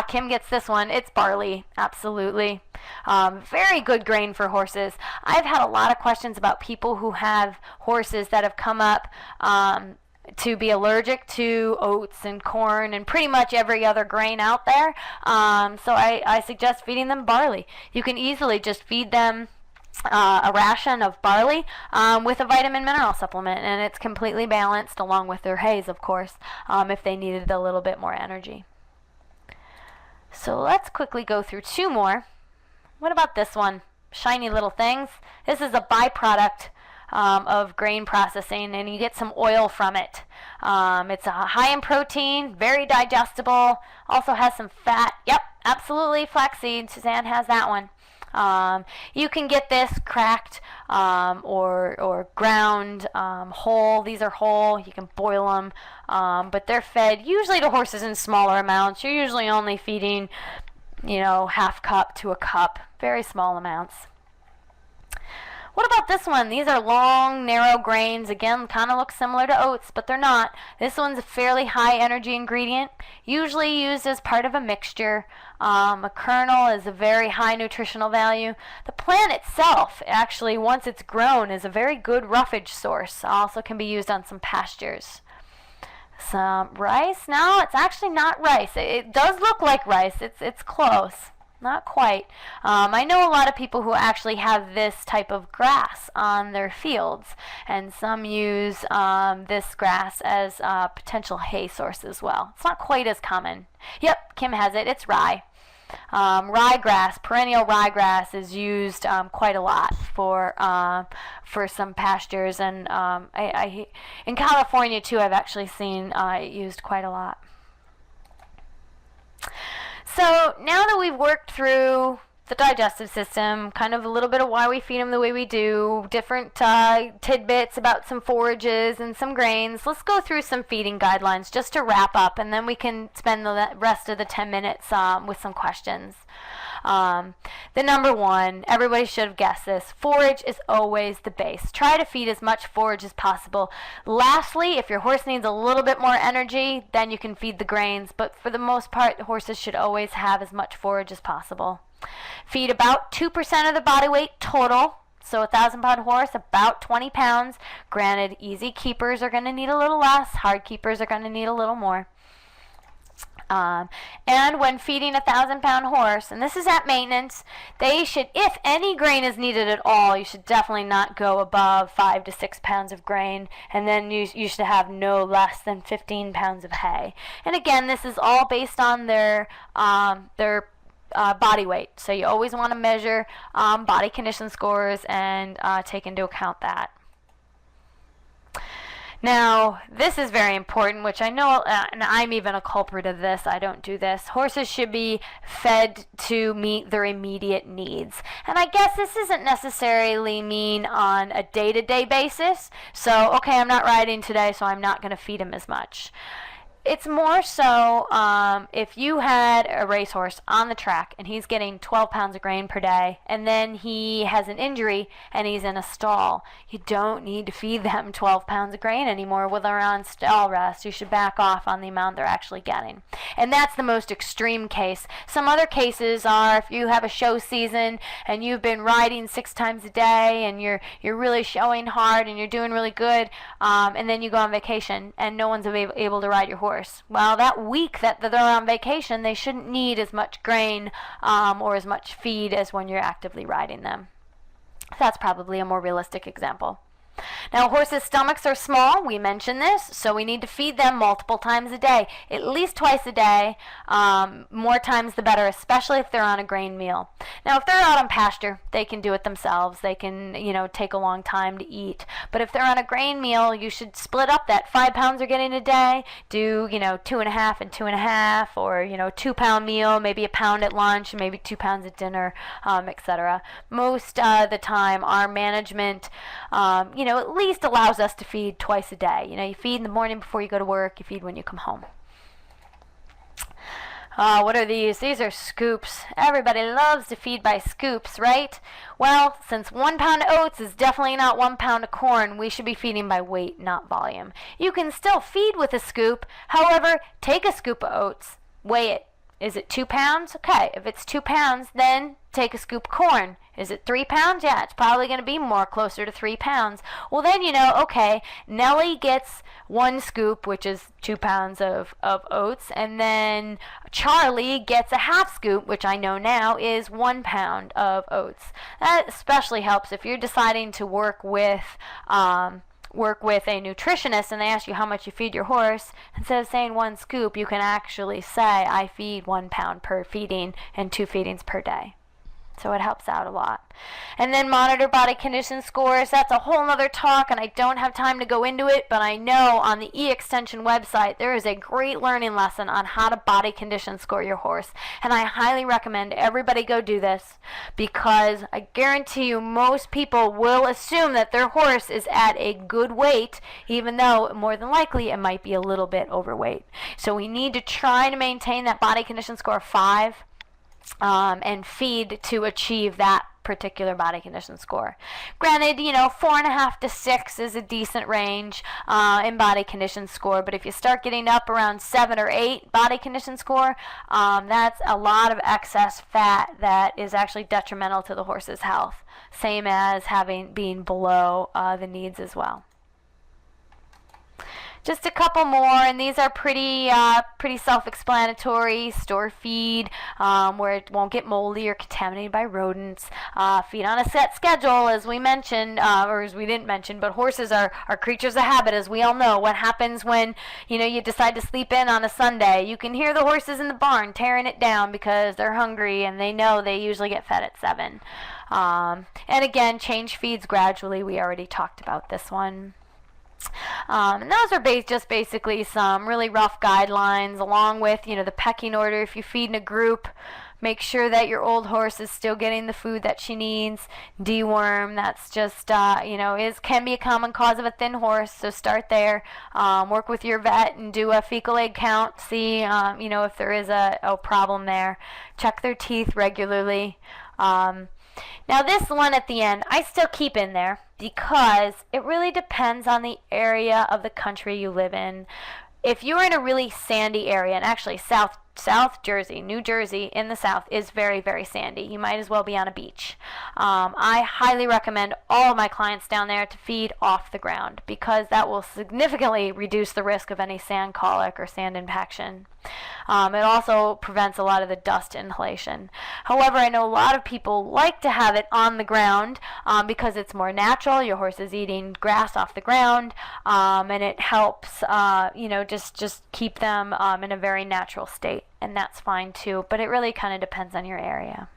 Kim gets this one. It's barley, absolutely. Very good grain for horses. I've had a lot of questions about people who have horses that have come up to be allergic to oats and corn and pretty much every other grain out there. So I suggest feeding them barley. You can easily just feed them a ration of barley with a vitamin mineral supplement, and it's completely balanced along with their hays, of course, if they needed a little bit more energy. So let's quickly go through two more. What about this one? Shiny little things. This is a byproduct of grain processing, and you get some oil from it. It's high in protein, very digestible, also has some fat. Yep, absolutely, flaxseed. Suzanne has that one. You can get this cracked or ground whole. These are whole. You can boil them, but they're fed usually to horses in smaller amounts. You're usually only feeding, you know, half cup to a cup, very small amounts. What about this one? These are long, narrow grains. Again, kind of look similar to oats, but they're not. This one's a fairly high energy ingredient, usually used as part of a mixture. A kernel is a very high nutritional value. The plant itself, actually, once it's grown, is a very good roughage source. Also can be used on some pastures. Some rice? No, it's actually not rice. It does look like rice. It's close. Not quite. I know a lot of people who actually have this type of grass on their fields, and some use this grass as a potential hay source as well. It's not quite as common. Yep, Kim has it. It's rye. Ryegrass, perennial ryegrass, is used quite a lot for some pastures, and in California too, I've actually seen it used quite a lot. So now that we've worked through the digestive system, kind of a little bit of why we feed them the way we do, different tidbits about some forages and some grains, let's go through some feeding guidelines just to wrap up, and then we can spend the rest of the 10 minutes with some questions. The number one, everybody should have guessed this, forage is always the base. Try to feed as much forage as possible. Lastly, if your horse needs a little bit more energy, then you can feed the grains, but for the most part, horses should always have as much forage as possible. Feed about 2% of the body weight total. So a 1,000-pound horse, about 20 pounds. Granted, easy keepers are going to need a little less. Hard keepers are going to need a little more. And when feeding a 1,000-pound horse, and this is at maintenance, they should, if any grain is needed at all, you should definitely not go above 5 to 6 pounds of grain, and then you should have no less than 15 pounds of hay. And again, this is all based on their body weight. So you always want to measure body condition scores and take into account that. Now, this is very important, which I know, and I'm even a culprit of this, I don't do this. Horses should be fed to meet their immediate needs. And I guess this isn't necessarily mean on a day-to-day basis. So, okay, I'm not riding today, so I'm not going to feed him as much. It's more so if you had a racehorse on the track and he's getting 12 pounds of grain per day, and then he has an injury and he's in a stall. You don't need to feed them 12 pounds of grain anymore while they're on stall rest. You should back off on the amount they're actually getting. And that's the most extreme case. Some other cases are if you have a show season and you've been riding 6 times a day and you're really showing hard and you're doing really good, and then you go on vacation and no one's able to ride your horse. Well, that week that they're on vacation, they shouldn't need as much grain or as much feed as when you're actively riding them. That's probably a more realistic example. Now, horses' stomachs are small. We mentioned this, so we need to feed them multiple times a day, at least twice a day. More times the better, especially if they're on a grain meal. Now, if they're out on pasture, they can do it themselves. They can, take a long time to eat. But if they're on a grain meal, you should split up that 5 pounds they're getting a day. Do 2.5 and 2.5, or 2-pound meal, maybe a pound at lunch, maybe 2 pounds at dinner, etc. Most of the time, our management, at least allows us to feed twice a day. You feed in the morning before you go to work, you feed when you come home. What are these? These are scoops. Everybody loves to feed by scoops, right? Well, since 1 pound of oats is definitely not 1 pound of corn, we should be feeding by weight, not volume. You can still feed with a scoop. However, take a scoop of oats, weigh it. Is it 2 pounds? Okay, if it's 2 pounds, then take a scoop of corn. Is it 3 pounds? Yeah, it's probably going to be more closer to 3 pounds. Well, then okay, Nellie gets 1 scoop, which is 2 pounds of oats, and then Charlie gets a half scoop, which I know now is 1 pound of oats. That especially helps if you're deciding to work with a nutritionist and they ask you how much you feed your horse. Instead of saying 1 scoop, you can actually say, I feed 1 pound per feeding and 2 feedings per day. So it helps out a lot. And then monitor body condition scores. That's a whole nother talk, and I don't have time to go into it, but I know on the e-extension website there is a great learning lesson on how to body condition score your horse. And I highly recommend everybody go do this, because I guarantee you most people will assume that their horse is at a good weight, even though more than likely it might be a little bit overweight. So we need to try to maintain that body condition score of 5. And feed to achieve that particular body condition score. Granted, 4.5 to 6 is a decent range in body condition score, but if you start getting up around 7 or 8 body condition score, that's a lot of excess fat that is actually detrimental to the horse's health, same as being below the needs as well. Just a couple more, and these are pretty self-explanatory. Store feed, where it won't get moldy or contaminated by rodents. Feed on a set schedule, as we mentioned, or as we didn't mention, but horses are creatures of habit, as we all know. What happens when, you decide to sleep in on a Sunday? You can hear the horses in the barn tearing it down because they're hungry, and they know they usually get fed at 7. And again, change feeds gradually. We already talked about this one. And those are just basically some really rough guidelines, along with, the pecking order. If you feed in a group, make sure that your old horse is still getting the food that she needs. Deworm, that's just, can be a common cause of a thin horse, so start there. Work with your vet and do a fecal egg count. See, if there is a problem there. Check their teeth regularly. Now this one at the end, I still keep in there because it really depends on the area of the country you live in. If you're in a really sandy area, and actually South Jersey, New Jersey in the South is very, very sandy. You might as well be on a beach. I highly recommend all of my clients down there to feed off the ground because that will significantly reduce the risk of any sand colic or sand impaction. It also prevents a lot of the dust inhalation. However, I know a lot of people like to have it on the ground because it's more natural. Your horse is eating grass off the ground, and it helps, just keep them in a very natural state, and that's fine too. But it really kind of depends on your area.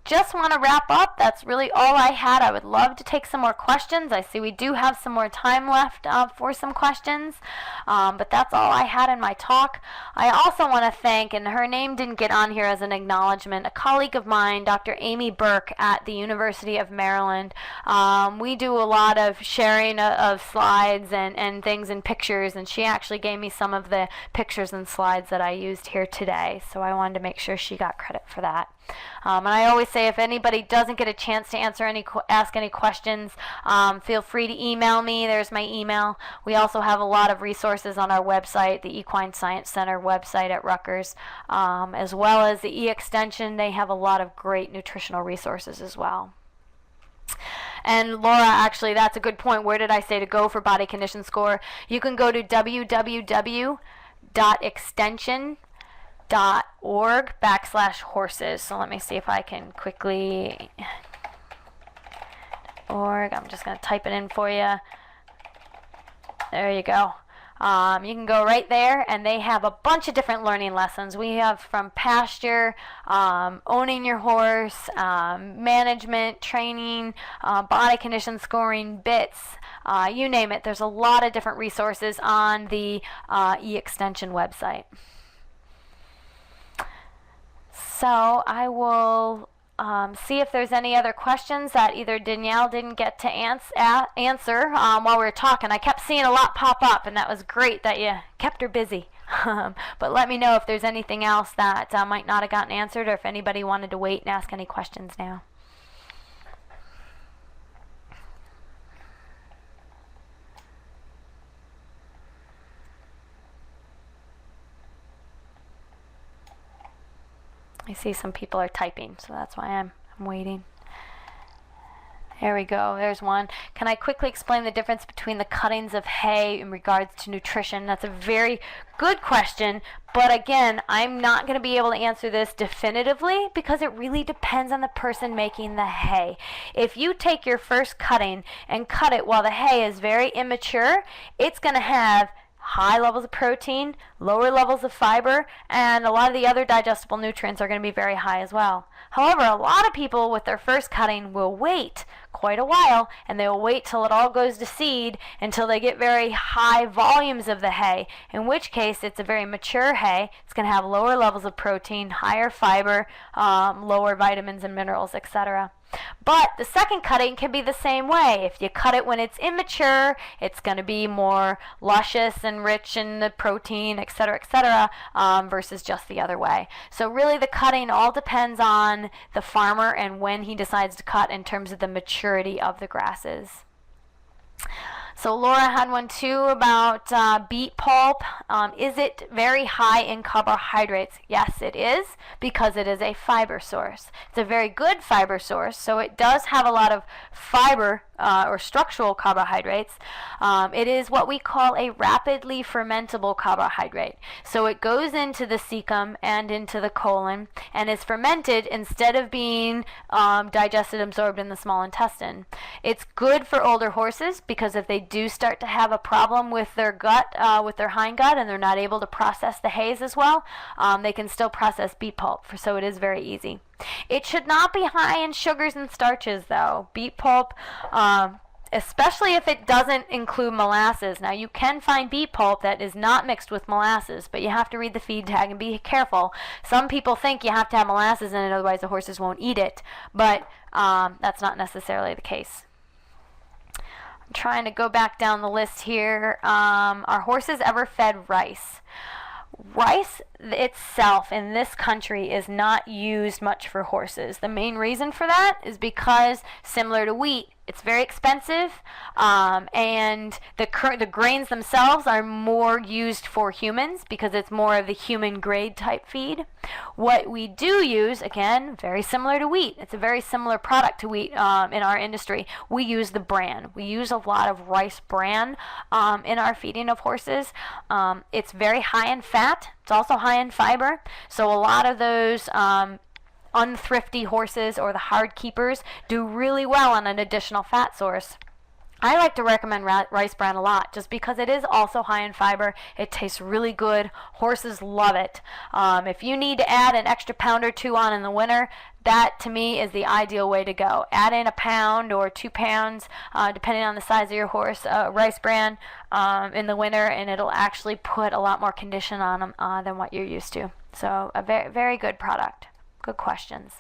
Just want to wrap up. That's really all I had. I would love to take some more questions. I see we do have some more time left for some questions, but that's all I had in my talk. I also want to thank, and her name didn't get on here as an acknowledgement, a colleague of mine, Dr. Amy Burke at the University of Maryland. We do a lot of sharing of slides and things and pictures, and she actually gave me some of the pictures and slides that I used here today, so I wanted to make sure she got credit for that. And I always say if anybody doesn't get a chance to ask any questions, feel free to email me. There's my email. We also have a lot of resources on our website, the Equine Science Center website at Rutgers, as well as the E-Extension. They have a lot of great nutritional resources as well. And Laura, actually, that's a good point. Where did I say to go for body condition score? You can go to www.extension.org/horses. So let me see if I can quickly I'm just going to type it in for you. There you go. You can go right there, and they have a bunch of different learning lessons. We have from pasture, owning your horse, management, training, body condition scoring, bits, you name it. There's a lot of different resources on the E-Extension website. So I will see if there's any other questions that either Danielle didn't get to answer while we were talking. I kept seeing a lot pop up, and that was great that you kept her busy. But let me know if there's anything else that might not have gotten answered, or if anybody wanted to wait and ask any questions now. I see some people are typing, so that's why I'm waiting. There we go. There's one. Can I quickly explain the difference between the cuttings of hay in regards to nutrition? That's a very good question, but again, I'm not going to be able to answer this definitively because it really depends on the person making the hay. If you take your first cutting and cut it while the hay is very immature, it's going to have high levels of protein, lower levels of fiber, and a lot of the other digestible nutrients are going to be very high as well. However, a lot of people with their first cutting will wait quite a while, and they will wait till it all goes to seed until they get very high volumes of the hay, in which case it's a very mature hay. It's going to have lower levels of protein, higher fiber, lower vitamins and minerals, etc. But the second cutting can be the same way. If you cut it when it's immature, it's going to be more luscious and rich in the protein, etc., versus just the other way. So really the cutting all depends on the farmer and when he decides to cut in terms of the maturity of the grasses. So Laura had one too about beet pulp. Is it very high in carbohydrates? Yes, it is, because it is a fiber source. It's a very good fiber source, so it does have a lot of fiber or structural carbohydrates. It is what we call a rapidly fermentable carbohydrate. So it goes into the cecum and into the colon and is fermented instead of being digested, absorbed in the small intestine. It's good for older horses because if they do start to have a problem with their gut, with their hindgut, and they're not able to process the haze as well, they can still process beet pulp, so it is very easy. It should not be high in sugars and starches, though. Beet pulp, especially if it doesn't include molasses. Now, you can find beet pulp that is not mixed with molasses, but you have to read the feed tag and be careful. Some people think you have to have molasses in it, otherwise the horses won't eat it, but that's not necessarily the case. I'm trying to go back down the list here. Are horses ever fed rice? Rice itself in this country is not used much for horses. The main reason for that is because, similar to wheat, it's very expensive, and the grains themselves are more used for humans because it's more of the human grade type feed. What we do use, again, very similar to wheat. It's a very similar product to wheat in our industry. We use the bran. We use a lot of rice bran in our feeding of horses. It's very high in fat. It's also high in fiber. So a lot of those unthrifty horses or the hard keepers do really well on an additional fat source. I like to recommend rice bran a lot just because it is also high in fiber. It tastes really good. Horses love it. If you need to add an extra pound or two on in the winter, that to me is the ideal way to go. Add in a pound or 2 pounds, depending on the size of your horse, rice bran in the winter, and it'll actually put a lot more condition on them than what you're used to. So a very, very good product. Good questions.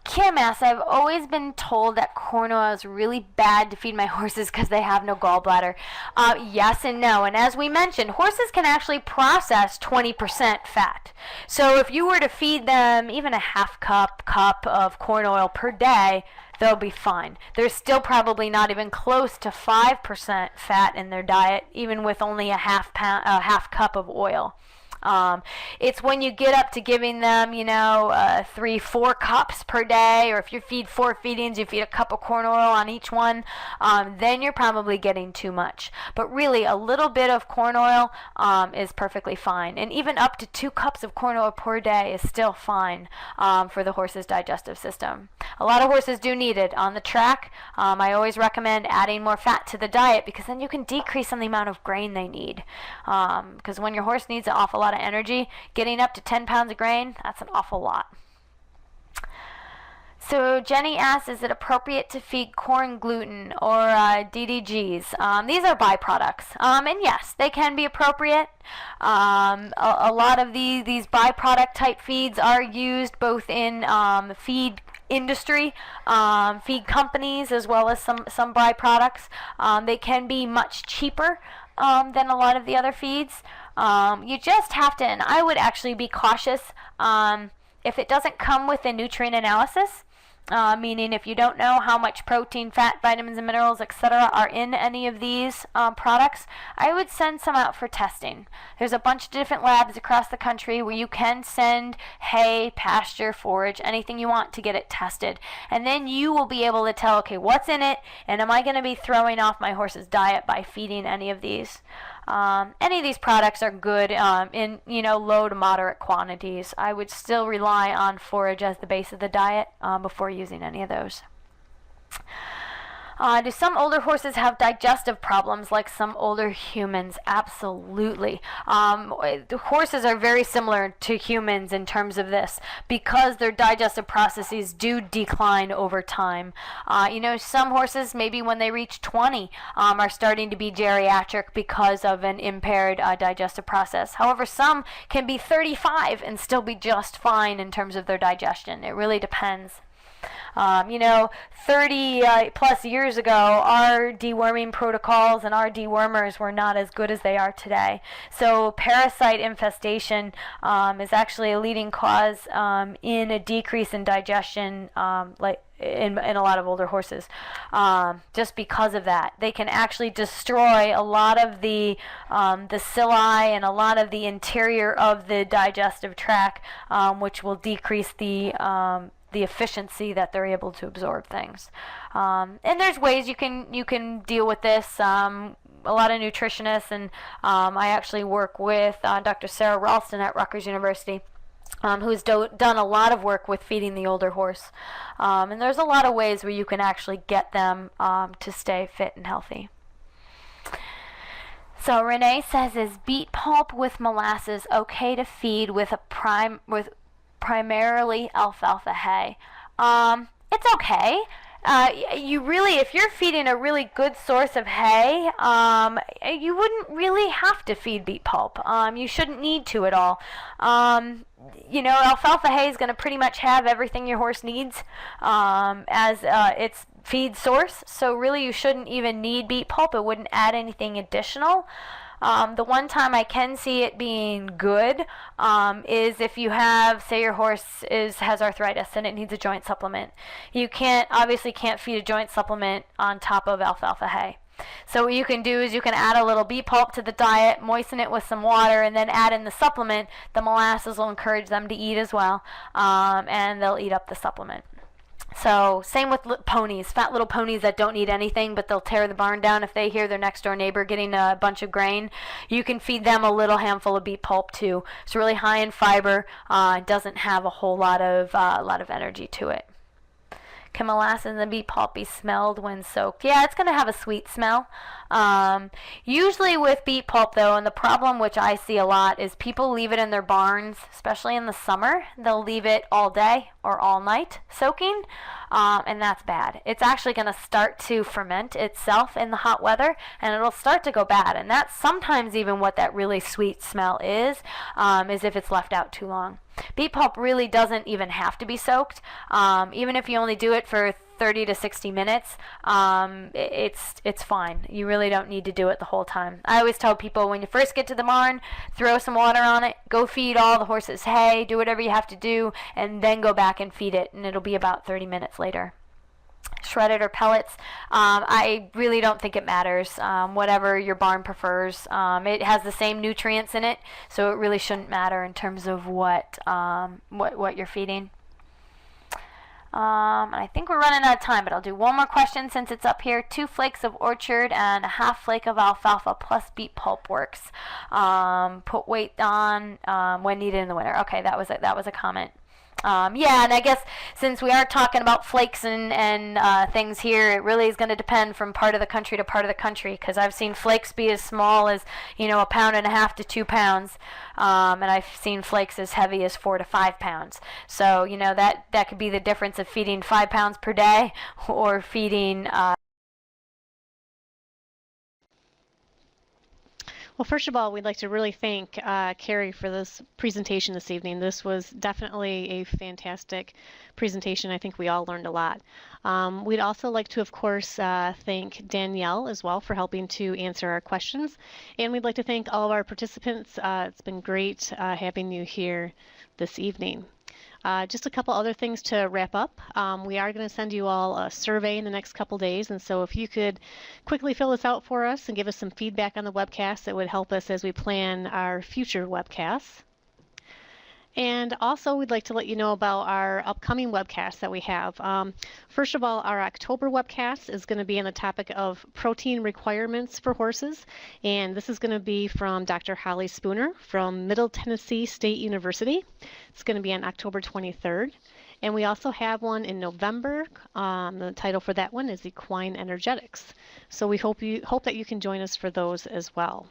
Kim asks, I've always been told that corn oil is really bad to feed my horses because they have no gallbladder. Yes and no. And as we mentioned, horses can actually process 20% fat. So if you were to feed them even a half cup of corn oil per day, they'll be fine. They're still probably not even close to 5% fat in their diet, even with only a half cup of oil. It's when you get up to giving them, 3-4 cups per day, or if you feed 4 feedings, you feed a cup of corn oil on each one, then you're probably getting too much. But really, a little bit of corn oil is perfectly fine. And even up to 2 cups of corn oil per day is still fine for the horse's digestive system. A lot of horses do need it. On the track, I always recommend adding more fat to the diet because then you can decrease on the amount of grain they need. Because when your horse needs an awful lot of energy, getting up to 10 pounds of grain, that's an awful lot. So Jenny asks, is it appropriate to feed corn gluten or DDGs? These are byproducts, and yes, they can be appropriate. A lot of these byproduct type feeds are used both in feed industry, feed companies, as well as some byproducts. They can be much cheaper than a lot of the other feeds. You just have to, and I would actually be cautious if it doesn't come with a nutrient analysis, meaning if you don't know how much protein, fat, vitamins, and minerals, etc. are in any of these products, I would send some out for testing. There's a bunch of different labs across the country where you can send hay, pasture, forage, anything you want to get it tested. And then you will be able to tell, okay, what's in it, and am I going to be throwing off my horse's diet by feeding any of these? Any of these products are good in low to moderate quantities. I would still rely on forage as the base of the diet before using any of those. Do some older horses have digestive problems like some older humans? Absolutely. Horses are very similar to humans in terms of this because their digestive processes do decline over time. Some horses, maybe when they reach 20, are starting to be geriatric because of an impaired digestive process. However, some can be 35 and still be just fine in terms of their digestion. It really depends. 30 plus years ago, our deworming protocols and our dewormers were not as good as they are today. So parasite infestation is actually a leading cause in a decrease in digestion, like in a lot of older horses. Just because of that, they can actually destroy a lot of the cilia and a lot of the interior of the digestive tract, which will decrease the efficiency that they're able to absorb things. And there's ways you can deal with this. A lot of nutritionists, and I actually work with Dr. Sarah Ralston at Rutgers University, who's done a lot of work with feeding the older horse. And there's a lot of ways where you can actually get them to stay fit and healthy. So Renee says, is beet pulp with molasses okay to feed with primarily alfalfa hay? It's okay. you really, if you're feeding a really good source of hay, you wouldn't really have to feed beet pulp. You shouldn't need to at all. Alfalfa hay is going to pretty much have everything your horse needs as its feed source. So really, you shouldn't even need beet pulp. It wouldn't add anything additional. The one time I can see it being good is if you have, say your horse has arthritis and it needs a joint supplement. You obviously can't feed a joint supplement on top of alfalfa hay. So what you can do is you can add a little beet pulp to the diet, moisten it with some water, and then add in the supplement. The molasses will encourage them to eat as well, and they'll eat up the supplement. So same with ponies, fat little ponies that don't need anything, but they'll tear the barn down if they hear their next door neighbor getting a bunch of grain. You can feed them a little handful of beet pulp too. It's really high in fiber. It doesn't have a whole lot of energy to it. Can molasses and beet pulp be smelled when soaked? Yeah, it's going to have a sweet smell. Usually with beet pulp though, and the problem which I see a lot is people leave it in their barns, especially in the summer. They'll leave it all day or all night soaking, and that's bad. It's actually going to start to ferment itself in the hot weather, and it'll start to go bad. And that's sometimes even what that really sweet smell is if it's left out too long. Beet pulp really doesn't even have to be soaked. Even if you only do it for 30 to 60 minutes, it's fine. You really don't need to do it the whole time. I always tell people when you first get to the barn, throw some water on it, go feed all the horses hay, do whatever you have to do, and then go back and feed it, and it'll be about 30 minutes later. Shredded or pellets, I really don't think it matters. Whatever your barn prefers. It has the same nutrients in it, so it really shouldn't matter in terms of what you're feeding. I think we're running out of time, but I'll do one more question since it's up here. 2 flakes of orchard and a half flake of alfalfa plus beet pulp works. Put weight on when needed in the winter. Okay, that was a comment. Yeah, and I guess since we are talking about flakes and things here, it really is going to depend from part of the country to part of the country, because I've seen flakes be as small as 1.5 pounds to 2 pounds, and I've seen flakes as heavy as 4 to 5 pounds. So that could be the difference of feeding 5 pounds per day or feeding. Well, first of all, we'd like to really thank Carey for this presentation this evening. This was definitely a fantastic presentation. I think we all learned a lot. We'd also like to, of course, thank Danielle as well for helping to answer our questions. And we'd like to thank all of our participants. It's been great having you here this evening. Just a couple other things to wrap up. We are going to send you all a survey in the next couple days, and so if you could quickly fill this out for us and give us some feedback on the webcast, it would help us as we plan our future webcasts. And also, we'd like to let you know about our upcoming webcasts that we have. First of all, our October webcast is going to be on the topic of protein requirements for horses, and this is going to be from Dr. Holly Spooner from Middle Tennessee State University. It's going to be on October 23rd. And we also have one in November. The title for that one is Equine Energetics. So we hope that you can join us for those as well.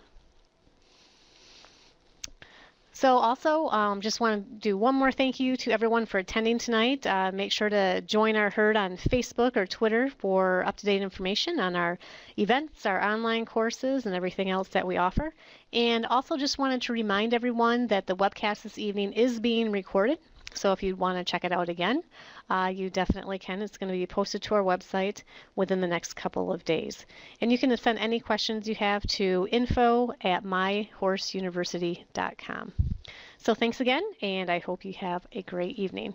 So also, just want to do one more thank you to everyone for attending tonight. Make sure to join our herd on Facebook or Twitter for up-to-date information on our events, our online courses, and everything else that we offer. And also just wanted to remind everyone that the webcast this evening is being recorded. So if you want to check it out again, you definitely can. It's going to be posted to our website within the next couple of days. And you can send any questions you have to info@myhorseuniversity.com. So thanks again, and I hope you have a great evening.